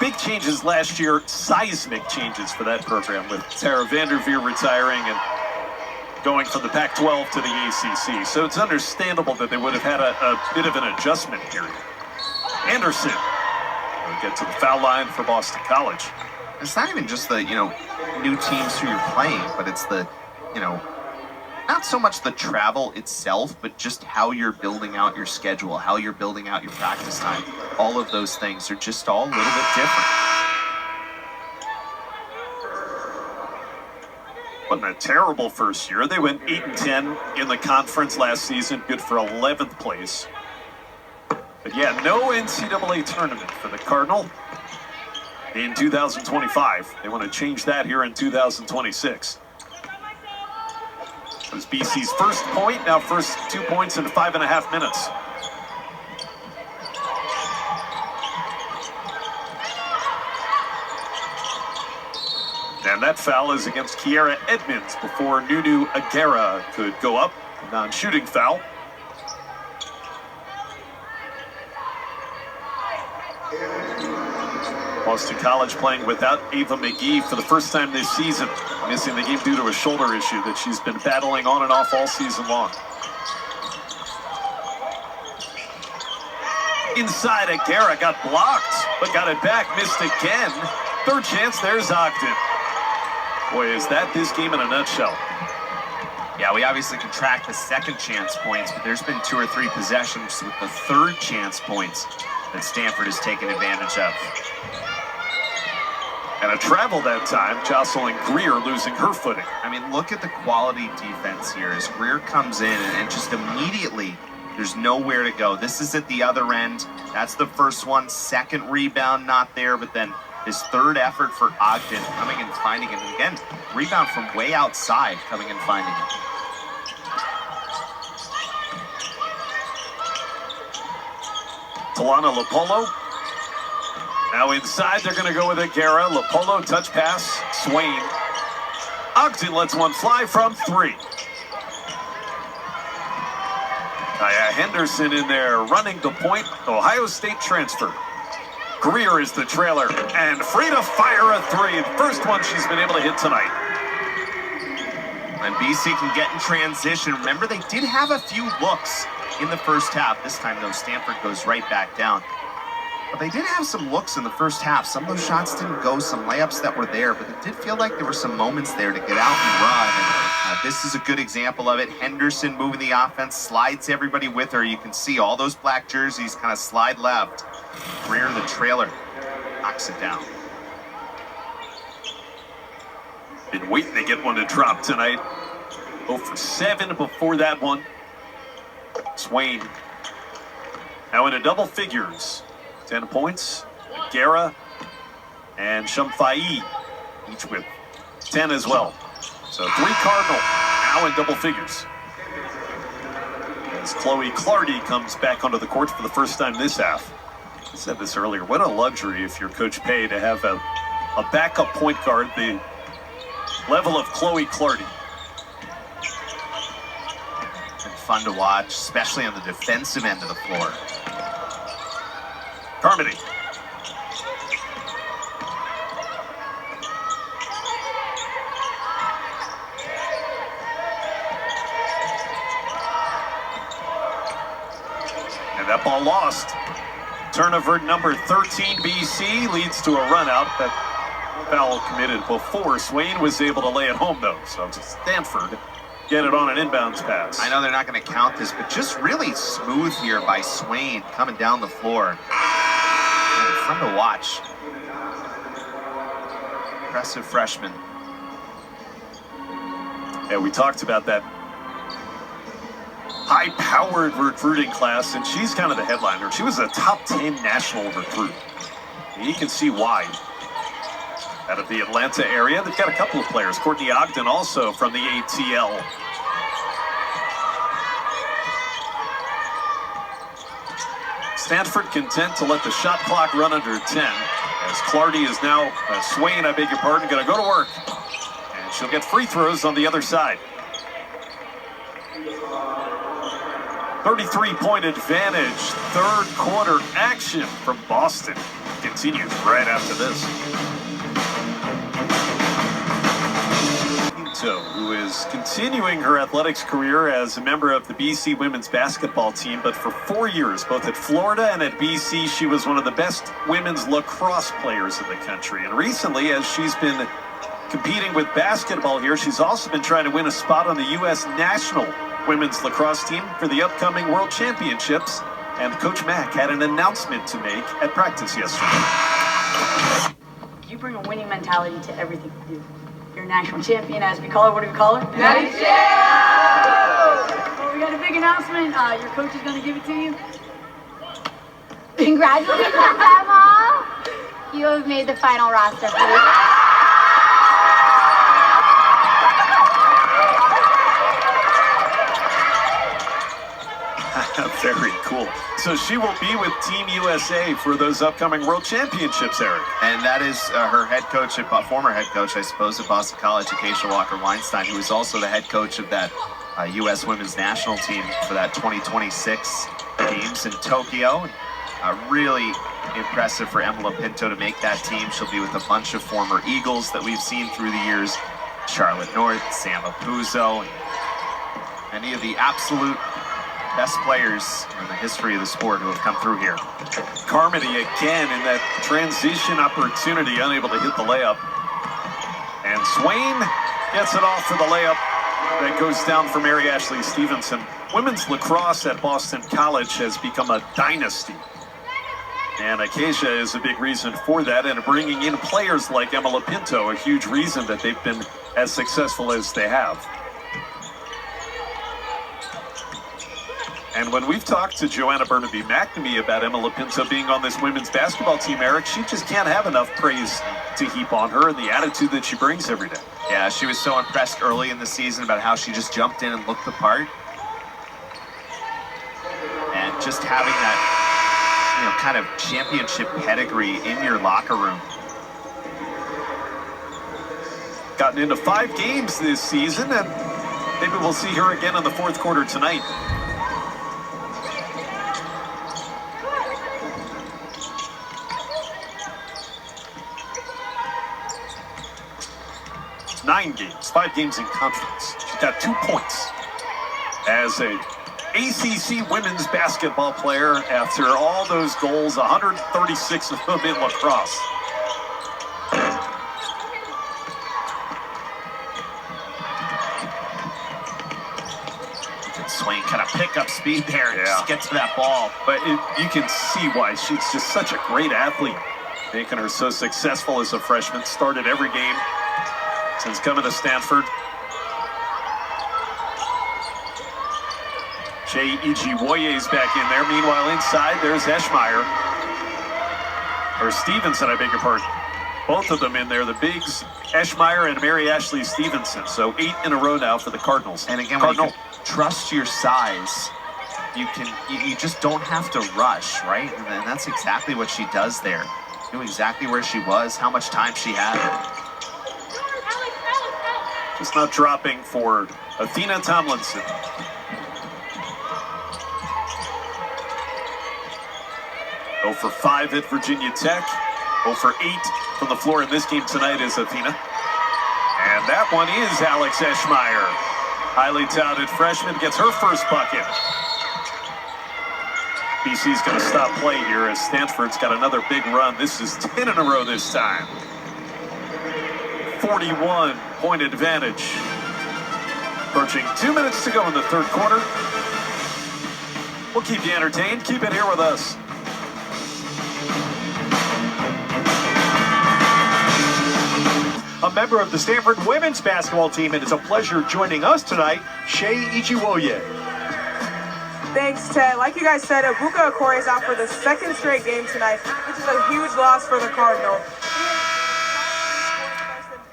big changes last year, seismic changes for that program with Tara Vanderveer retiring and going from the Pac-12 to the ACC. So it's understandable that they would have had a bit of an adjustment period. Anderson will get to the foul line for Boston College. It's not even just the, new teams who you're playing, but it's the, not so much the travel itself, but just how you're building out your schedule, how you're building out your practice time. All of those things are just all a little bit different. Wasn't a terrible first year. They went 8-10 in the conference last season, good for 11th place. But yeah, no NCAA tournament for the Cardinal in 2025. They want to change that here in 2026. It was BC's first point, now first 2 points in 5.5 minutes. And that foul is against Kiera Edmonds before Nunu Aguera could go up. Non-shooting foul. Boston College playing without Ava McGee for the first time this season, missing the game due to a shoulder issue that she's been battling on and off all season long. Inside, Aguera got blocked, but got it back, missed again. Third chance, there's Ogden. Boy, is that this game in a nutshell. Yeah, we obviously can track the second chance points, but there's been 2 or 3 possessions with the third chance points that Stanford has taken advantage of. And a travel that time, Jocelyn Greer losing her footing. I mean, look at the quality defense here as Greer comes in and just immediately there's nowhere to go. This is at the other end. That's the first one. Second rebound not there, but then his third effort for Ogden coming and finding it. And again, rebound from way outside coming and finding it. Talana Lopolo. Now inside, they're going to go with Aguera. Lopolo, touch pass, Swain. Ogden lets one fly from 3. Kaya Henderson in there, running the point. Ohio State transfer. Greer is the trailer, and free to fire a 3. The first one she's been able to hit tonight. And BC can get in transition. Remember, they did have a few looks in the first half. This time, though, Stanford goes right back down. But they did have some looks in the first half. Some of those shots didn't go, some layups that were there, but it did feel like there were some moments there to get out and run. And this is a good example of it. Henderson moving the offense, slides everybody with her. You can see all those black jerseys kind of slide left. Greer, the trailer, knocks it down. Been waiting to get one to drop tonight. 0 for 7 before that one. Swain now into double figures. 10 points. Aguera and Shumfai each with 10 as well. So 3 Cardinal now in double figures. As Chloe Clardy comes back onto the court for the first time this half. I said this earlier, what a luxury if you're Coach Pay to have a backup point guard the level of Chloe Clardy. And fun to watch, especially on the defensive end of the floor. Carmody. And that ball lost. Turnover number 13, BC leads to a run out. That foul committed before. Swain was able to lay it home, though. So Stanford get it on an inbounds pass. I know they're not going to count this, but just really smooth here by Swain coming down the floor. Fun to watch. Impressive freshman. Yeah, we talked about that high-powered recruiting class, and she's kind of the headliner. She was a top 10 national recruit. And you can see why. Out of the Atlanta area, they've got a couple of players. Courtney Ogden also from the ATL. Stanford content to let the shot clock run under 10. As Clardy is now, Swain, I beg your pardon, going to go to work. And she'll get free throws on the other side. 33-point advantage. Third quarter action from Boston continues right after this. Who is continuing her athletics career as a member of the BC women's basketball team, but for 4 years, both at Florida and at BC, she was one of the best women's lacrosse players in the country. And recently, as she's been competing with basketball here, she's also been trying to win a spot on the U.S. national women's lacrosse team for the upcoming World Championships. And Coach Mack had an announcement to make at practice yesterday. You bring a winning mentality to everything you do. You're a national champion, as we call it. What do we call it? Natty Champ! Well, we got a big announcement. Your coach is going to give it to you. Congratulations, Emma! You have made the final roster for the Very cool. So she will be with Team USA for those upcoming World Championships, Eric. And that is her head coach, former head coach, I suppose, at Boston College, Acacia Walker-Weinstein, who is also the head coach of that U.S. women's national team for that 2026 games in Tokyo. Really impressive for Emma Pinto to make that team. She'll be with a bunch of former Eagles that we've seen through the years. Charlotte North, Sam Apuzzo, and many of the absolute best players in the history of the sport who have come through here. Carmody again in that transition opportunity, unable to hit the layup. And Swain gets it off for the layup. That goes down for Mary Ashley Stevenson. Women's lacrosse at Boston College has become a dynasty. And Acacia is a big reason for that, and bringing in players like Emma Pinto, a huge reason that they've been as successful as they have. And when we've talked to Joanna Burnaby-McNamee about Emma Pinto being on this women's basketball team, Eric, she just can't have enough praise to heap on her and the attitude that she brings every day. Yeah, she was so impressed early in the season about how she just jumped in and looked the part. And just having that, kind of championship pedigree in your locker room. Gotten into 5 games this season, and maybe we'll see her again in the fourth quarter tonight. Nine games, 5 games in conference. She's got 2 points as a ACC women's basketball player after all those goals, 136 of them in lacrosse. Swain kind of pick up speed there and just get to that ball. But you can see why she's just such a great athlete, making her so successful as a freshman. Started every game since coming to Stanford. Jay Ijiwoye's back in there. Meanwhile, inside, there's Eschmeyer. Or Stevenson, I beg your pardon. Both of them in there, the bigs, Eschmeyer and Mary Ashley Stevenson. So 8 in a row now for the Cardinals. And again, when you can trust your size, you just don't have to rush, right? And that's exactly what she does there. Knew exactly where she was, how much time she had. Just not dropping for Athena Tomlinson. Oh for 5 at Virginia Tech. 0 for 8 from the floor in this game tonight is Athena. And that one is Alex Eschmeyer. Highly touted freshman gets her first bucket. BC's going to stop play here as Stanford's got another big run. This is 10 in a row this time. 41-point advantage. Approaching 2 minutes to go in the third quarter. We'll keep you entertained. Keep it here with us. A member of the Stanford women's basketball team, and it's a pleasure joining us tonight, Shea Ijiwoye. Thanks, Ted. Like you guys said, Ebuka Okorie is out for the 2nd straight game tonight, which is a huge loss for the Cardinals.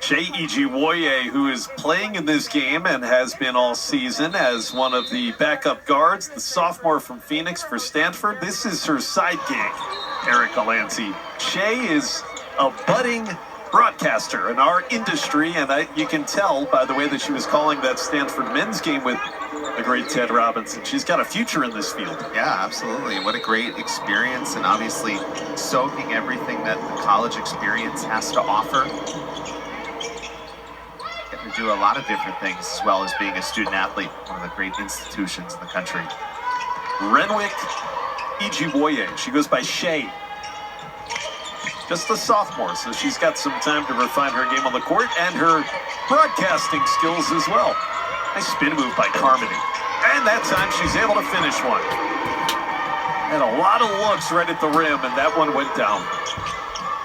Shea Ijiwoye, who is playing in this game and has been all season as one of the backup guards, the sophomore from Phoenix for Stanford. This is her sidekick, Eric Alanzi. Shea is a budding broadcaster in our industry, and you can tell by the way that she was calling that Stanford men's game with the great Ted Robinson. She's got a future in this field. Yeah, absolutely. And what a great experience, and obviously soaking everything that the college experience has to offer. Getting to do a lot of different things, as well as being a student athlete, one of the great institutions in the country. Renwick Ijiwoye. She goes by Shay. Just a sophomore, so she's got some time to refine her game on the court and her broadcasting skills as well. Nice spin move by Carmody. And that time she's able to finish one. And a lot of looks right at the rim, and that one went down.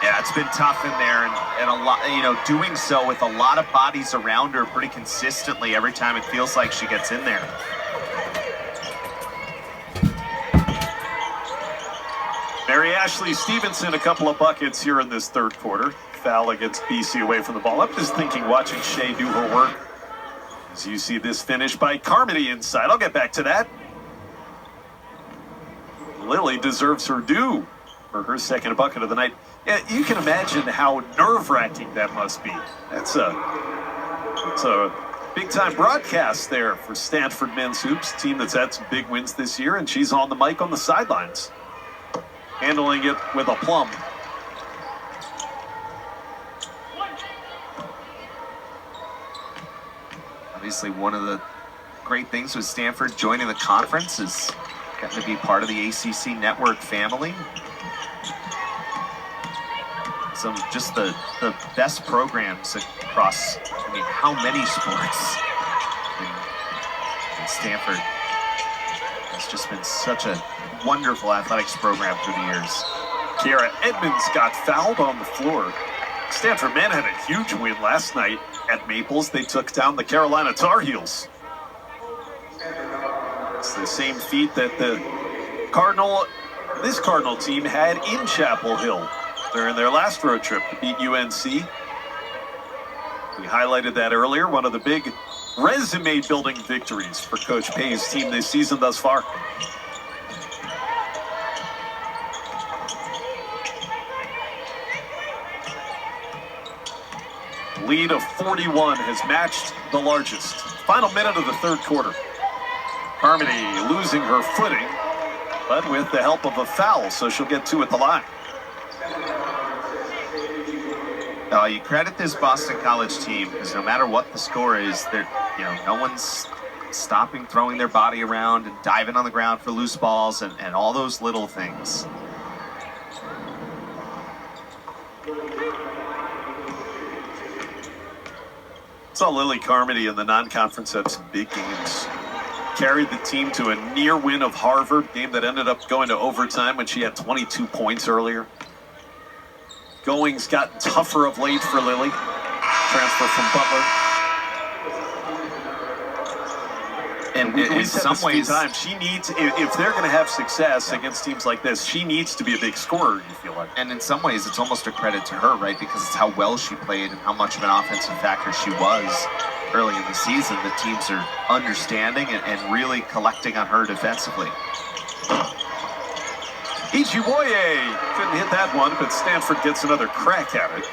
Yeah, it's been tough in there, and a lot, doing so with a lot of bodies around her pretty consistently every time it feels like she gets in there. Mary Ashley Stevenson, a couple of buckets here in this third quarter. Foul against BC away from the ball. I'm just thinking, watching Shay do her work, as you see this finish by Carmody inside. I'll get back to that. Lily deserves her due for her second bucket of the night. Yeah, you can imagine how nerve-wracking that must be. It's a big-time broadcast there for Stanford men's hoops, team that's had some big wins this year, and she's on the mic on the sidelines, handling it with aplomb. Obviously, one of the great things with Stanford joining the conference is getting to be part of the ACC network family. Just the best programs across, how many sports in Stanford. It's just been such a wonderful athletics program through the years. Kiara Edmonds got fouled on the floor. Stanford men had a huge win last night at Maples. They took down the Carolina Tar Heels. It's the same feat that this Cardinal team had in Chapel Hill during their last road trip to beat UNC. We highlighted that earlier, one of the big resume-building victories for Coach Pay's team this season thus far. Lead of 41 has matched the largest. Final minute of the third quarter. Carmody losing her footing, but with the help of a foul, so she'll get two at the line. You credit this Boston College team, because no matter what the score is, no one's stopping throwing their body around and diving on the ground for loose balls and all those little things. Saw Lily Carmody in the non-conference have some big games. Carried the team to a near win of Harvard, game that ended up going to overtime when she had 22 points earlier. Going's gotten tougher of late for Lily. Transfer from Butler. And in some ways, she needs, if they're going to have success against teams like this, she needs to be a big scorer, you feel like. And in some ways, it's almost a credit to her, right? Because it's how well she played and how much of an offensive factor she was early in the season. The teams are understanding and really collecting on her defensively. Ijiwoye couldn't hit that one, but Stanford gets another crack at it.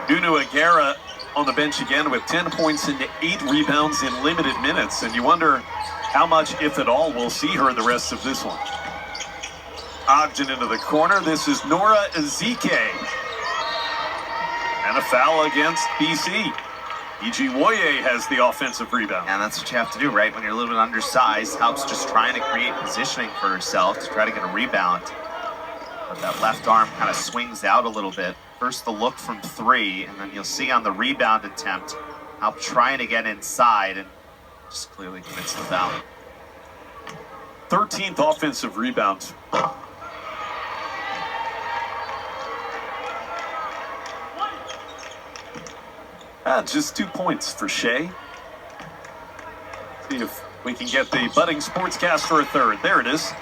Nunu Aguera on the bench again with 10 points and 8 rebounds in limited minutes, and you wonder how much, if at all, we'll see her the rest of this one. Ogden into the corner. This is Nora Ezike. And a foul against BC. Ijiwoye has the offensive rebound. And that's what you have to do, right? When you're a little bit undersized, helps just trying to create positioning for herself to try to get a rebound. But that left arm kind of swings out a little bit. First the look from three, and then you'll see on the rebound attempt, Alp trying to get inside and just clearly commits the foul. 13th offensive rebound. Just 2 points for Shea. See if we can get the budding sportscaster a third. There it is.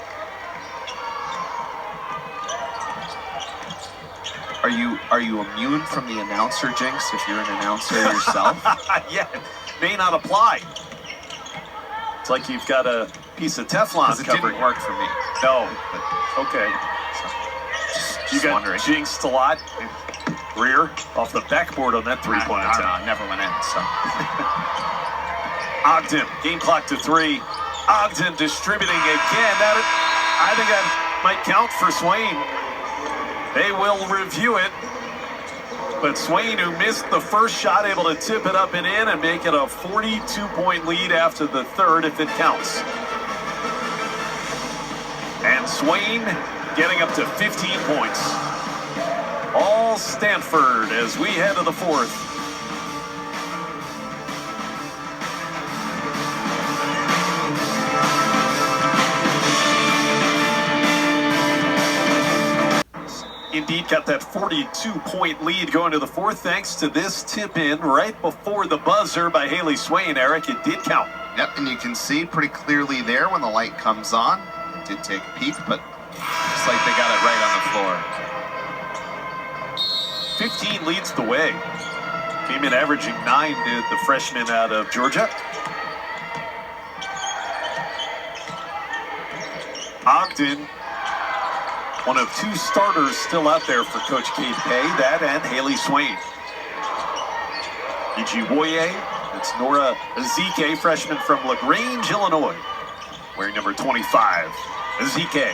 Are you immune from the announcer jinx if you're an announcer yourself? Yeah, may not apply. It's like you've got a piece of Teflon It covering. didn't work for me. No. Okay. You Just got wondering. jinxed a lot. Rear off the backboard on that three-point I don't know. attempt. It never went in, so. Ogden, game clock to 3. Ogden distributing again. I think that might count for Swain. They will review it. But Swain, who missed the first shot, able to tip it up and in and make it a 42-point lead after the third, if it counts. And Swain getting up to 15 points. All Stanford as we head to the fourth. Indeed got that 42-point lead going to the fourth thanks to this tip in right before the buzzer by Haley Swain. Eric, it did count. Yep, and you can see pretty clearly there when the light comes on. It did take a peek, but looks like they got it right on the floor. 15 leads the way. Came in averaging 9, did the freshman out of Georgia. Ogden, one of 2 starters still out there for Coach Kate Pay, that and Haley Swain. Ijiwoye, it's Nora Ezike, freshman from LaGrange, Illinois, wearing number 25. Ezike.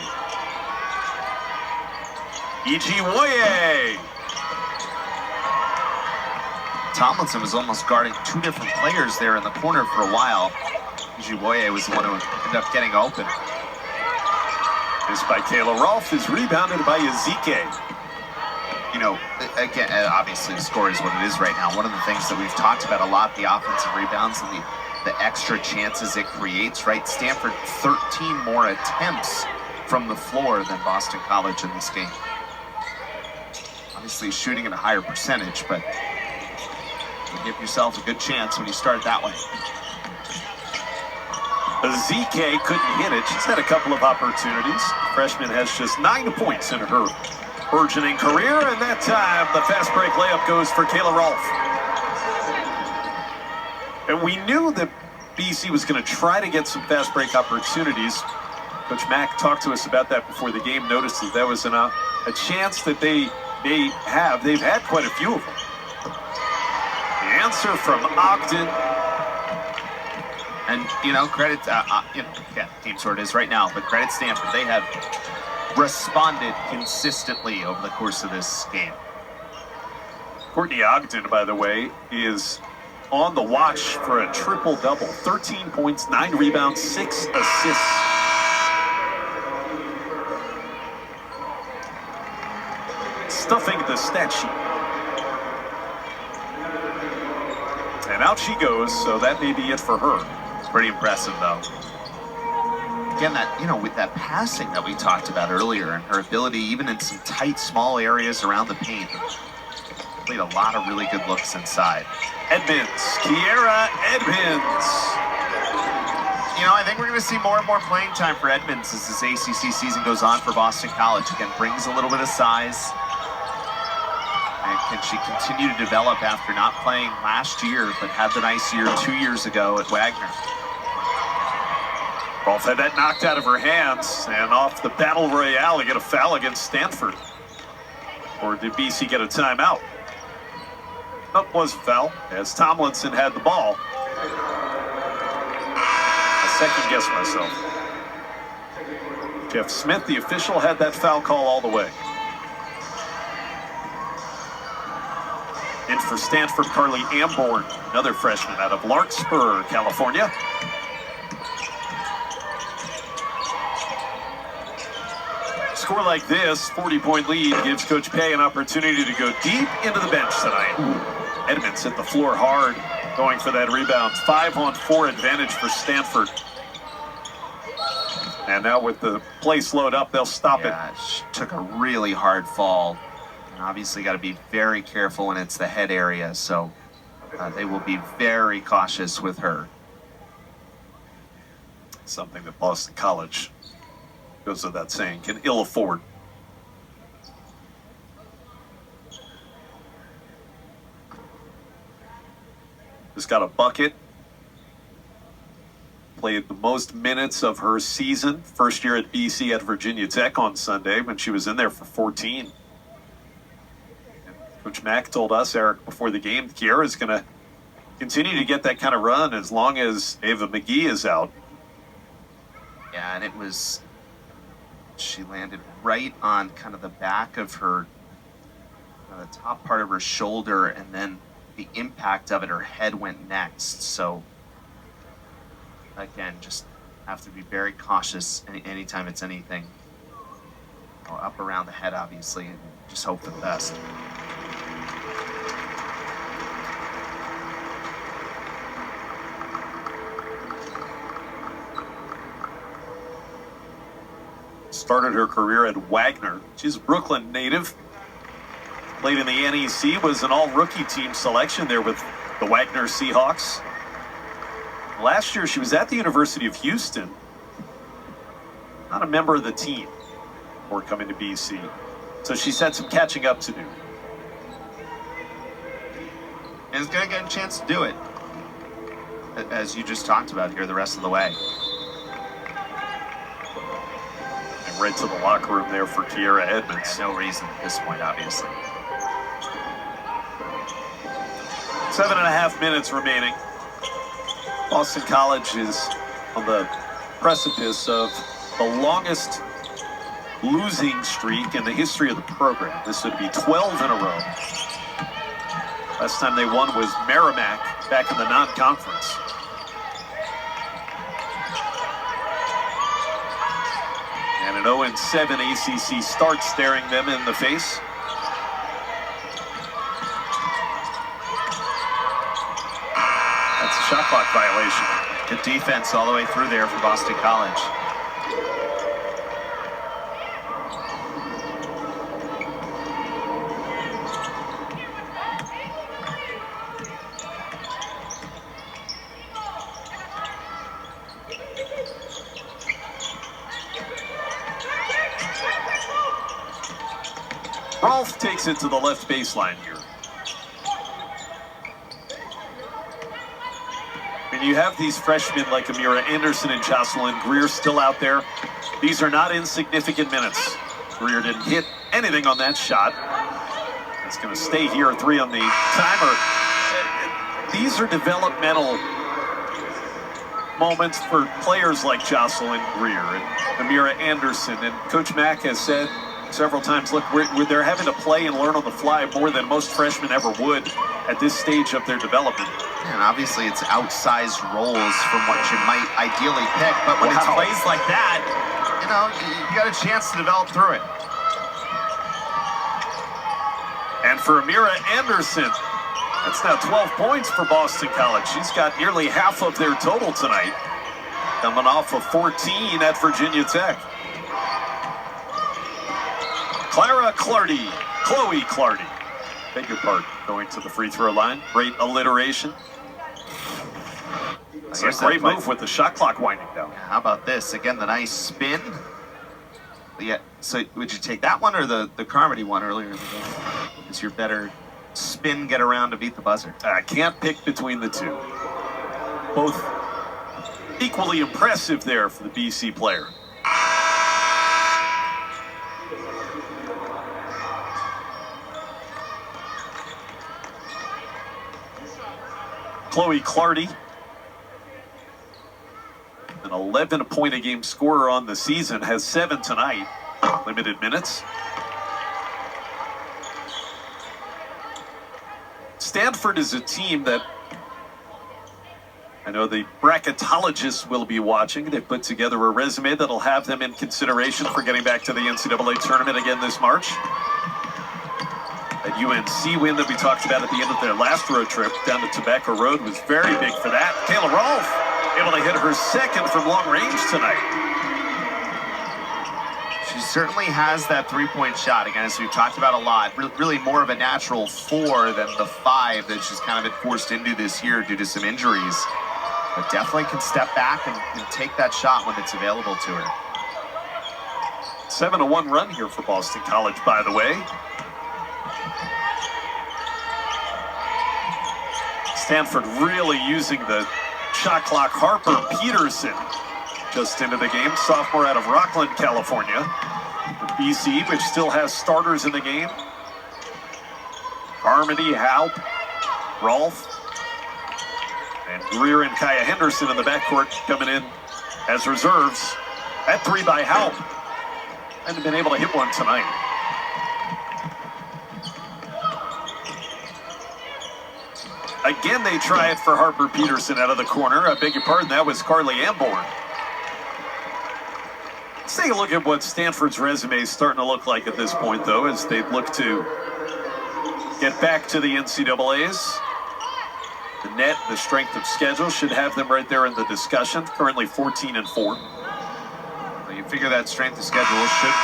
Ijiwoye. Tomlinson was almost guarding 2 different players there in the corner for a while. Ijiwoye was the one who ended up getting open. This by Kayla Rolfe is rebounded by Ezike. You know, again, obviously the score is what it is right now. One of the things that we've talked about a lot, the offensive rebounds and the extra chances it creates, right? Stanford 13 more attempts from the floor than Boston College in this game. Obviously shooting at a higher percentage, but you give yourself a good chance when you start that way. Ezike couldn't hit it. She's had a couple of opportunities. Freshman has just 9 points in her burgeoning career, and that time the fast break layup goes for Kayla Rolfe. And we knew that BC was going to try to get some fast break opportunities. Coach Mack talked to us about that before the game, noticed that was a chance that they may have. They've had quite a few of them. The answer from Ogden. And, you know, credit, team sort is right now, but credit Stanford. They have responded consistently over the course of this game. Courtney Ogden, by the way, is on the watch for a triple-double. 13 points, 9 rebounds, 6 assists. Stuffing the stat sheet. And out she goes, so that may be it for her. Pretty impressive, though. Again, that, you know, with that passing that we talked about earlier and her ability, even in some tight, small areas around the paint, played a lot of really good looks inside. Edmonds, Kiera Edmonds. You know, I think we're going to see more and more playing time for Edmonds as this ACC season goes on for Boston College. Again, brings a little bit of size. And can she continue to develop after not playing last year, but had the nice year 2 years ago at Wagner? Rolfe had that knocked out of her hands, and off the Battle Royale, they get a foul against Stanford. Or did BC get a timeout? Nope, was a foul, as Tomlinson had the ball. I second guess myself. Jeff Smith, the official, had that foul call all the way. In for Stanford, Carly Amborn, another freshman out of Larkspur, California. Score like this, 40-point lead, gives Coach Pay an opportunity to go deep into the bench tonight. Edmonds hit the floor hard, going for that rebound. 5-on-4 advantage for Stanford. And now with the play slowed up, they'll stop it. She took a really hard fall. And obviously got to be very careful when it's the head area, so they will be very cautious with her. Something that Boston College, goes without saying, can ill afford. Just got a bucket. played the most minutes of her season. First year at BC at Virginia Tech on Sunday when she was in there for 14. And Coach Mack told us, Eric, before the game, Kiera is going to continue to get that kind of run as long as Ava McGee is out. Yeah, and it was, she landed right on kind of the back of her, the top part of her shoulder, and then the impact of it, her head went next. So again, just have to be very cautious anytime it's anything up around the head, obviously, and just hope for the best. Started her career at Wagner. She's a Brooklyn native. Played in the NEC, was an all-rookie team selection there with the Wagner Seahawks. Last year, she was at the University of Houston. Not a member of the team before coming to BC. So she's had some catching up to do. And is going to get a chance to do it, as you just talked about here, the rest of the way. Right to the locker room there for Kiera Edmonds. No reason at this point, obviously. 7.5 minutes remaining. Boston College is on the precipice of the longest losing streak in the history of the program. This would be 12 in a row. Last time they won was Merrimack back in the non-conference. And an 0-7 ACC start staring them in the face. That's a shot clock violation. Good defense all the way through there for Boston College. Rolfe takes it to the left baseline here. And you have these freshmen like Amira Anderson and Jocelyn Greer still out there. These are not insignificant minutes. Greer didn't hit anything on that shot. It's going to stay here, 3 on the timer. These are developmental moments for players like Jocelyn Greer and Amira Anderson. And Coach Mack has said several times, look, they're having to play and learn on the fly more than most freshmen ever would at this stage of their development. And obviously it's outsized roles from what you might ideally pick, but when it's plays like that, you know, you got a chance to develop through it. And for Amira Anderson, that's now 12 points for Boston College. She's got nearly half of their total tonight, coming off of 14 at Virginia Tech. Chloe Clardy, beg your pardon, going to the free throw line. Great alliteration. It's a great move with the shot clock winding down. How about this? Again, the nice spin. Yeah, so would you take that one or the Carmody one earlier in the game? Is your better spin get around to beat the buzzer? I can't pick between the two. Both equally impressive there for the BC player. Chloe Clardy, an 11-point-a-game scorer on the season, has 7 tonight. Limited minutes. Stanford is a team that I know the bracketologists will be watching. They've put together a resume that'll have them in consideration for getting back to the NCAA tournament again this March. That UNC win that we talked about at the end of their last road trip down to Tobacco Road was very big for that. Kayla Rolfe able to hit her second from long range tonight. She certainly has that three-point shot. Again, as we've talked about a lot, really more of a natural 4 than the 5 that she's kind of been forced into this year due to some injuries. But definitely can step back and take that shot when it's available to her. 7-1 run here for Boston College, by the way. Stanford really using the shot clock, Harper Peterson just into the game, sophomore out of Rockland, California. BC, which still has starters in the game. Carmody, Haupt, Rolfe, and Greer and Kaya Henderson in the backcourt coming in as reserves. That three by Haupt. Hadn't been able to hit one tonight. Again, they try it for Harper Peterson out of the corner. I beg your pardon, that was Carly Amborn. Let's take a look at what Stanford's resume is starting to look like at this point, though, as they look to get back to the NCAAs. The net, the strength of schedule should have them right there in the discussion. Currently 14-4. Well, you figure that strength of schedule should,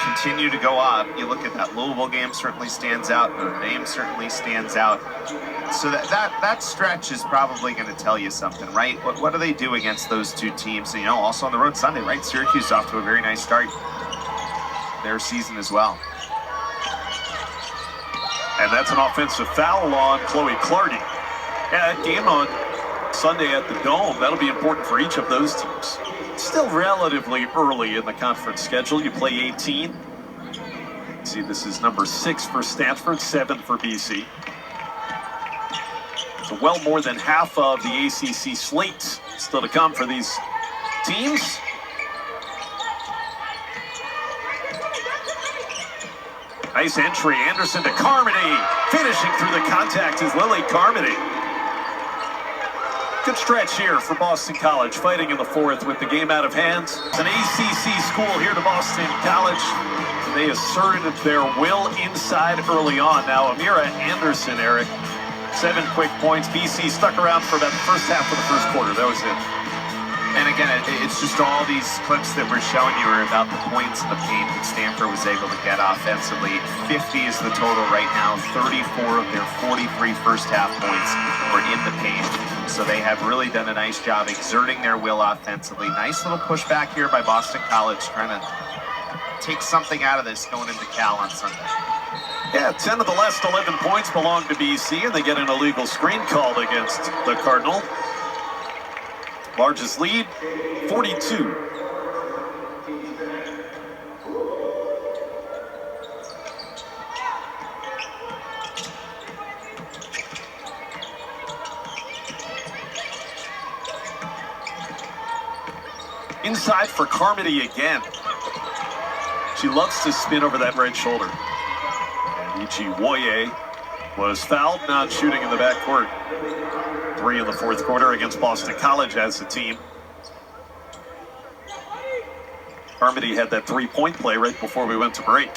continue to go up. You look at that Louisville game, certainly stands out. Notre Dame certainly stands out. So that stretch is probably going to tell you something, right? What do they do against those two teams? And, also on the road Sunday, right? Syracuse off to a very nice start their season as well. And that's an offensive foul on Chloe Clardy. Yeah, that game on Sunday at the Dome, that'll be important for each of those teams. Still relatively early in the conference schedule. You play 18. See, this is number 6 for Stanford, 7 for BC. So well more than half of the ACC slate still to come for these teams. Nice entry, Anderson to Carmody. Finishing through the contact is Lily Carmody. Good stretch here for Boston College, fighting in the fourth with the game out of hand. It's an ACC school here to Boston College. They asserted their will inside early on. Now, Amira Anderson, Eric, 7 quick points. BC stuck around for about the first half of the first quarter. That was it. And again, it's just all these clips that we're showing you are about the points in the paint that Stanford was able to get offensively. 50 is the total right now. 34 of their 43 first half points were in the paint. So they have really done a nice job exerting their will offensively. Nice little pushback here by Boston College, trying to take something out of this going into Cal on Sunday. Yeah, 10 of the last 11 points belong to BC, and they get an illegal screen called against the Cardinal. Largest lead, 42. Inside for Carmody again. She loves to spin over that right shoulder. And Ichi Woye was fouled, not shooting in the backcourt. 3 in the fourth quarter against Boston College as a team. Carmody had that 3-point play right before we went to break.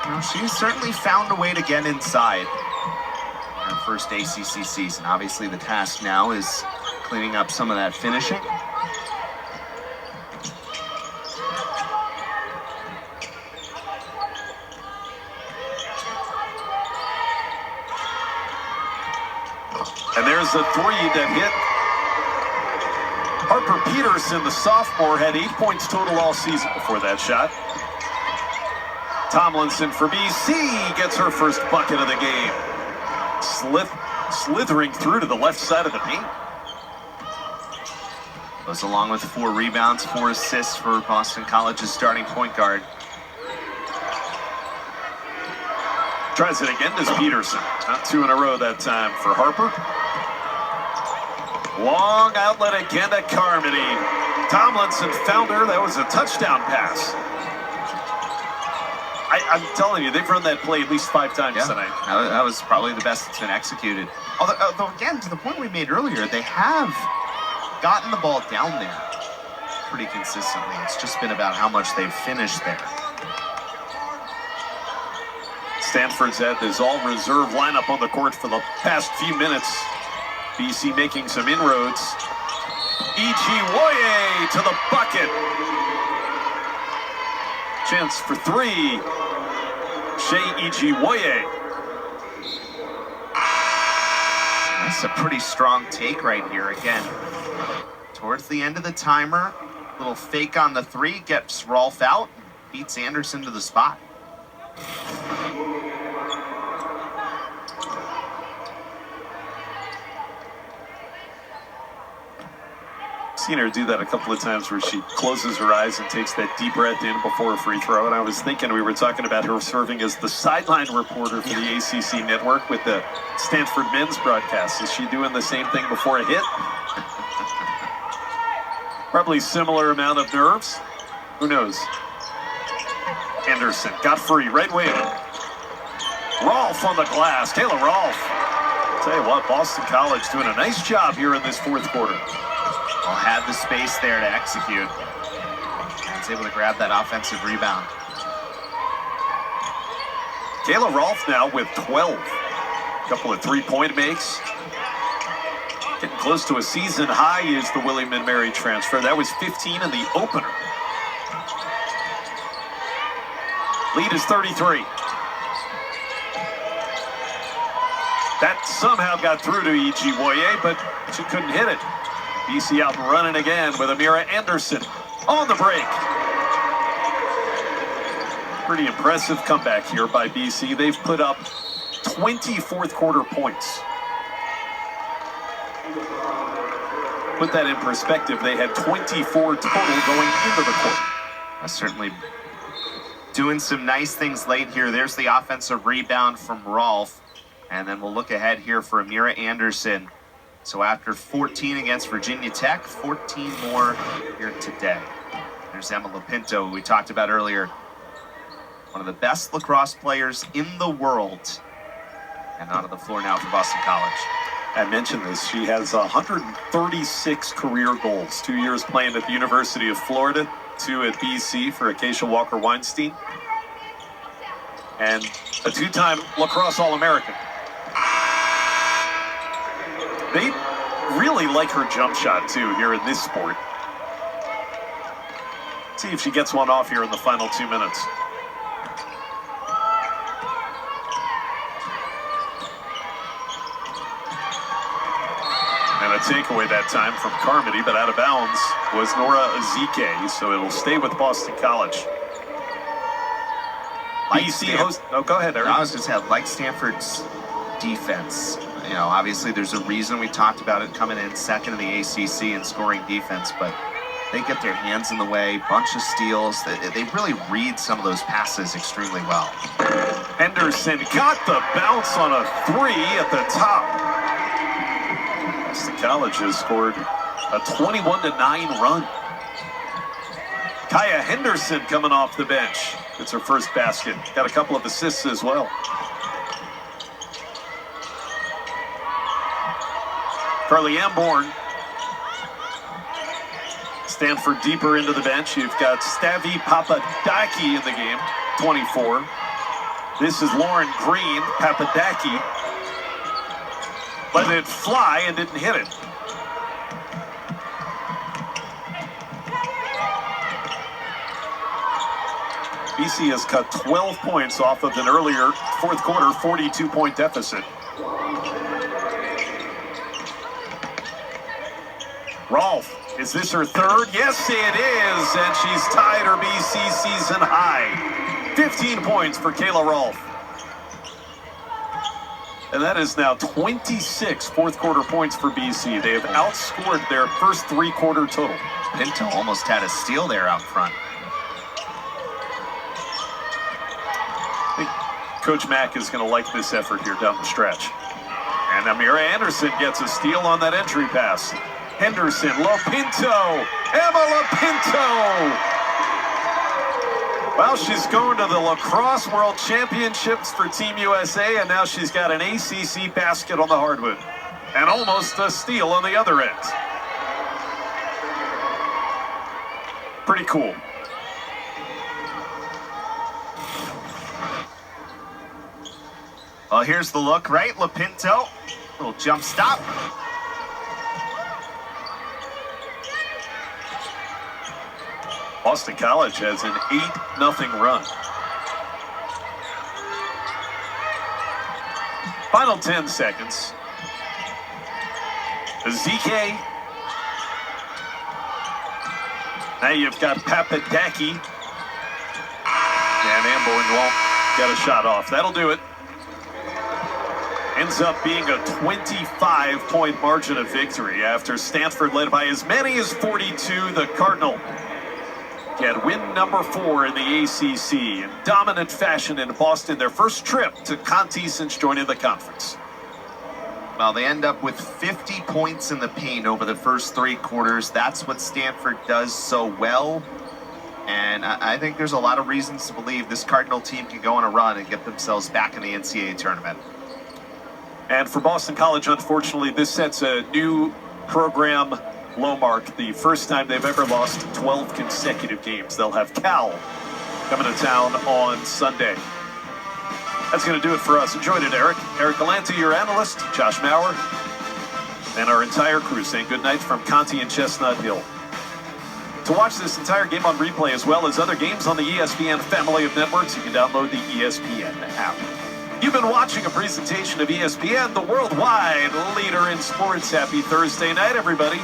Well, she's certainly found a way to get inside in her first ACC season. Obviously, the task now is cleaning up some of that finishing. And there's a 3 that hit. Harper Peterson, the sophomore, had 8 points total all season before that shot. Tomlinson for BC gets her first bucket of the game. Slithering through to the left side of the paint. Goes along with 4 rebounds, 4 assists for Boston College's starting point guard. Tries it again, does Peterson. Not 2 in a row that time for Harper. Long outlet again to Carmody. Tomlinson found her. That was a touchdown pass. I'm telling you, they've run that play at least 5 times tonight. That was probably the best that's been executed. Although, again, to the point we made earlier, they have gotten the ball down there pretty consistently. It's just been about how much they've finished there. Stanford's had this all-reserve lineup on the court for the past few minutes. BC making some inroads. Ichi Woye to the bucket. Chance for 3. Shea Ichi Woye. That's a pretty strong take right here. Again, towards the end of the timer, little fake on the 3, gets Rolfe out, beats Anderson to the spot. Seen her do that a couple of times where she closes her eyes and takes that deep breath in before a free throw. And I was thinking we were talking about her serving as the sideline reporter for the ACC network with the Stanford men's broadcast. Is she doing the same thing before a hit? Probably similar amount of nerves. Who knows? Anderson got free, right wing. Rolfe on the glass. Kayla Rolfe. Tell you what, Boston College doing a nice job here in this fourth quarter. Well, had the space there to execute. And was able to grab that offensive rebound. Kayla Rolfe now with 12. A couple of three-point makes. Getting close to a season high is the William & Mary transfer. That was 15 in the opener. Lead is 33. That somehow got through to Ijiwoye, but she couldn't hit it. BC out and running again with Amira Anderson on the break. Pretty impressive comeback here by BC. They've put up 20 fourth quarter points. Put that in perspective, they had 24 total going into the quarter. Certainly doing some nice things late here. There's the offensive rebound from Rolfe. And then we'll look ahead here for Amira Anderson. So after 14 against Virginia Tech, 14 more here today. There's Emma Lopinto, who we talked about earlier. One of the best lacrosse players in the world. And out of the floor now for Boston College. I mentioned this. She has 136 career goals. 2 years playing at the University of Florida, 2 at BC for Acacia Walker-Weinstein. And a 2-time lacrosse All-American. They really like her jump shot, too, here in this sport. See if she gets one off here in the final 2 minutes. And a takeaway that time from Carmody, but out of bounds was Nora Ezike, so it'll stay with Boston College. BC host. Oh, go ahead, Eric. I was just saying, like Stanford's defense. You know, obviously there's a reason we talked about it coming in second in the ACC in scoring defense, but they get their hands in the way, bunch of steals. They really read some of those passes extremely well. Henderson got the bounce on a 3 at the top. Boston College has scored a 21-9 run. Kaya Henderson coming off the bench. It's her first basket. Got a couple of assists as well. Carly Amborn. Stanford deeper into the bench. You've got Stavi Papadaki in the game, 24. This is Lauren Green. Papadaki let it fly and didn't hit it. BC has cut 12 points off of an earlier fourth quarter 42-point deficit. Rolfe, is this her third? Yes, it is, and she's tied her BC season high. 15 points for Kayla Rolfe. And that is now 26 fourth quarter points for BC. They have outscored their first three-quarter total. Pinto almost had a steal there out front. I think Coach Mack is going to like this effort here down the stretch. And Amira Anderson gets a steal on that entry pass. Henderson, Lopinto, Emma Lopinto. Well, she's going to the Lacrosse World Championships for Team USA, and now she's got an ACC basket on the hardwood. And almost a steal on the other end. Pretty cool. Well, here's the look, right? Lopinto, little jump stop. Boston College has an 8-0 run. Final 10 seconds. Ezike. Now you've got Papadaki. And Amborn won't get a shot off. That'll do it. ends up being a 25-point margin of victory after Stanford led by as many as 42. The Cardinal get win number 4 in the ACC in dominant fashion in Boston, their first trip to Conti since joining the conference. Well, they end up with 50 points in the paint over the first 3 quarters. That's what Stanford does so well. And I think there's a lot of reasons to believe this Cardinal team can go on a run and get themselves back in the NCAA tournament. And for Boston College, unfortunately, this sets a new program low mark. The first time they've ever lost 12 consecutive games. They'll have Cal coming to town on Sunday. That's going to do it for us. Enjoyed it, Eric. Eric Galante, your analyst, Josh Maurer, and our entire crew saying good night from Conti and Chestnut Hill. To watch this entire game on replay as well as other games on the ESPN family of networks, you can download the ESPN app. You've been watching a presentation of ESPN, the worldwide leader in sports. Happy Thursday night, everybody.